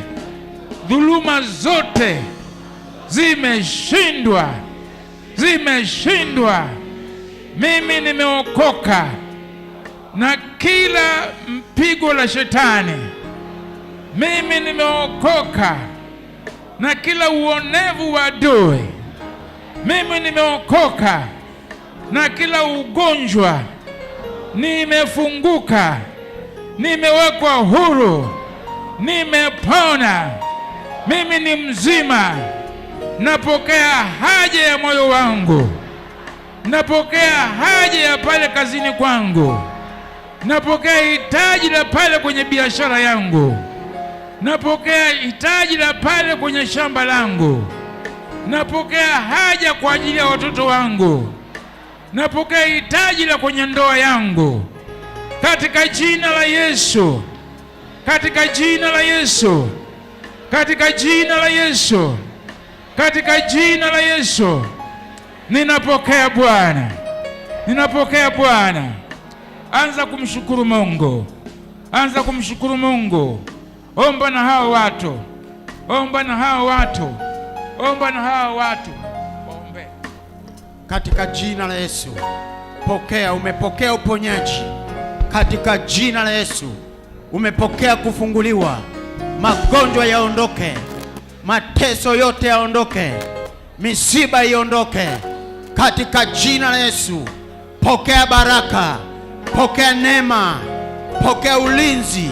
dhuluma zote zimeshindwa, zimeshindwa. Mimi nimeokoka na kila mpigo la shetani. Mimi nimeokoka na kila uonevu wa adui. Mimi nimeokoka na kila ugonjwa. Nimefunguka, nimewekwa huru, nimepona. Mimi ni mzima. Napokea haja ya moyo wangu, napokea haja ya pale kazini kwangu, napokea hitaji la pale kwenye biashara yangu, napokea hitaji la pale kwenye shamba langu, napokea haja kwa ajili ya watoto wangu, napokea hitaji la kwenye ndoa yangu, katika jina la Yesu, katika jina la Yesu, katika jina la Yesu, katika jina la Yesu. Ninapokea Bwana, ninapokea Bwana. Anza kumshukuru Mungu, anza kumshukuru Mungu. Omba na hao watu, omba na hao watu, omba na hao watu. Ombe katika jina la Yesu. Pokea, umepokea uponyaji katika jina la Yesu. Umepokea kufunguliwa. Magonjwa yaondoke, mateso yote yaondoke, misiba iondoke katika jina la Yesu. Pokea baraka, pokea neema, pokea ulinzi,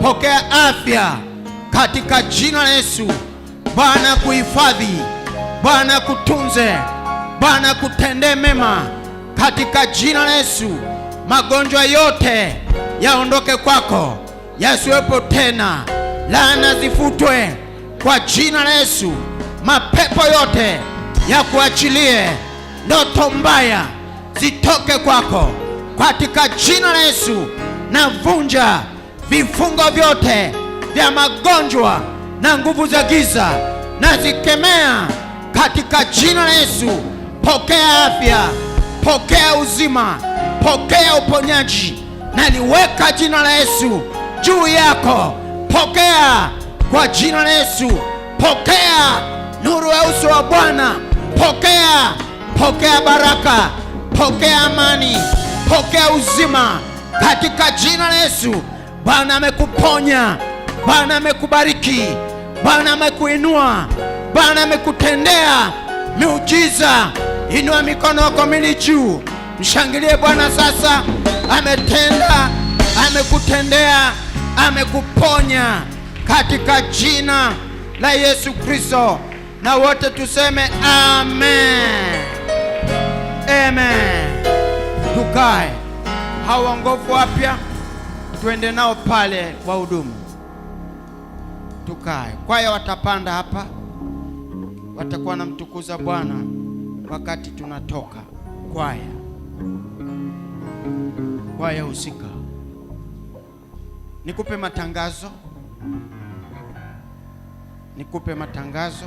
pokea afya katika jina la Yesu. Bwana kuhifadhi, Bwana kutunze, Bwana kutendee mema katika jina la Yesu. Magonjwa yote yaondoke kwako, yasiwepo tena. Laana zifutwe kwa jina la Yesu. Mapepo yote ya kuachilie, ndoto mbaya zitoke kwako katika jina la Yesu. Navunja vifungo vyote vya magonjwa na nguvu za giza, nazikemea katika jina la Yesu. Pokea afya, pokea uzima, pokea uponyaji. Naliweka jina la Yesu juu yako. Pokea kwa jina la Yesu. Pokea nuru ya uso wa Bwana. Pokea, pokea baraka, pokea amani, pokea uzima katika jina la Yesu. Bwana amekuponya, Bwana amekubariki, Bwana amekuinua, Bwana amekutendea miujiza. Inua mikono yako miwili juu, mshangilie Bwana sasa. Ametenda, amekutendea, amekuponya katika jina la Yesu Kristo. Na wote tuseme amen, amen. Tukae. Hao waongofu wapya tuende nao pale wahudumu. Tukae. Kwaya watapanda hapa, watakuwa na mtukuza Bwana wakati tunatoka. Kwaya husika. Nikupe matangazo, nikupe matangazo.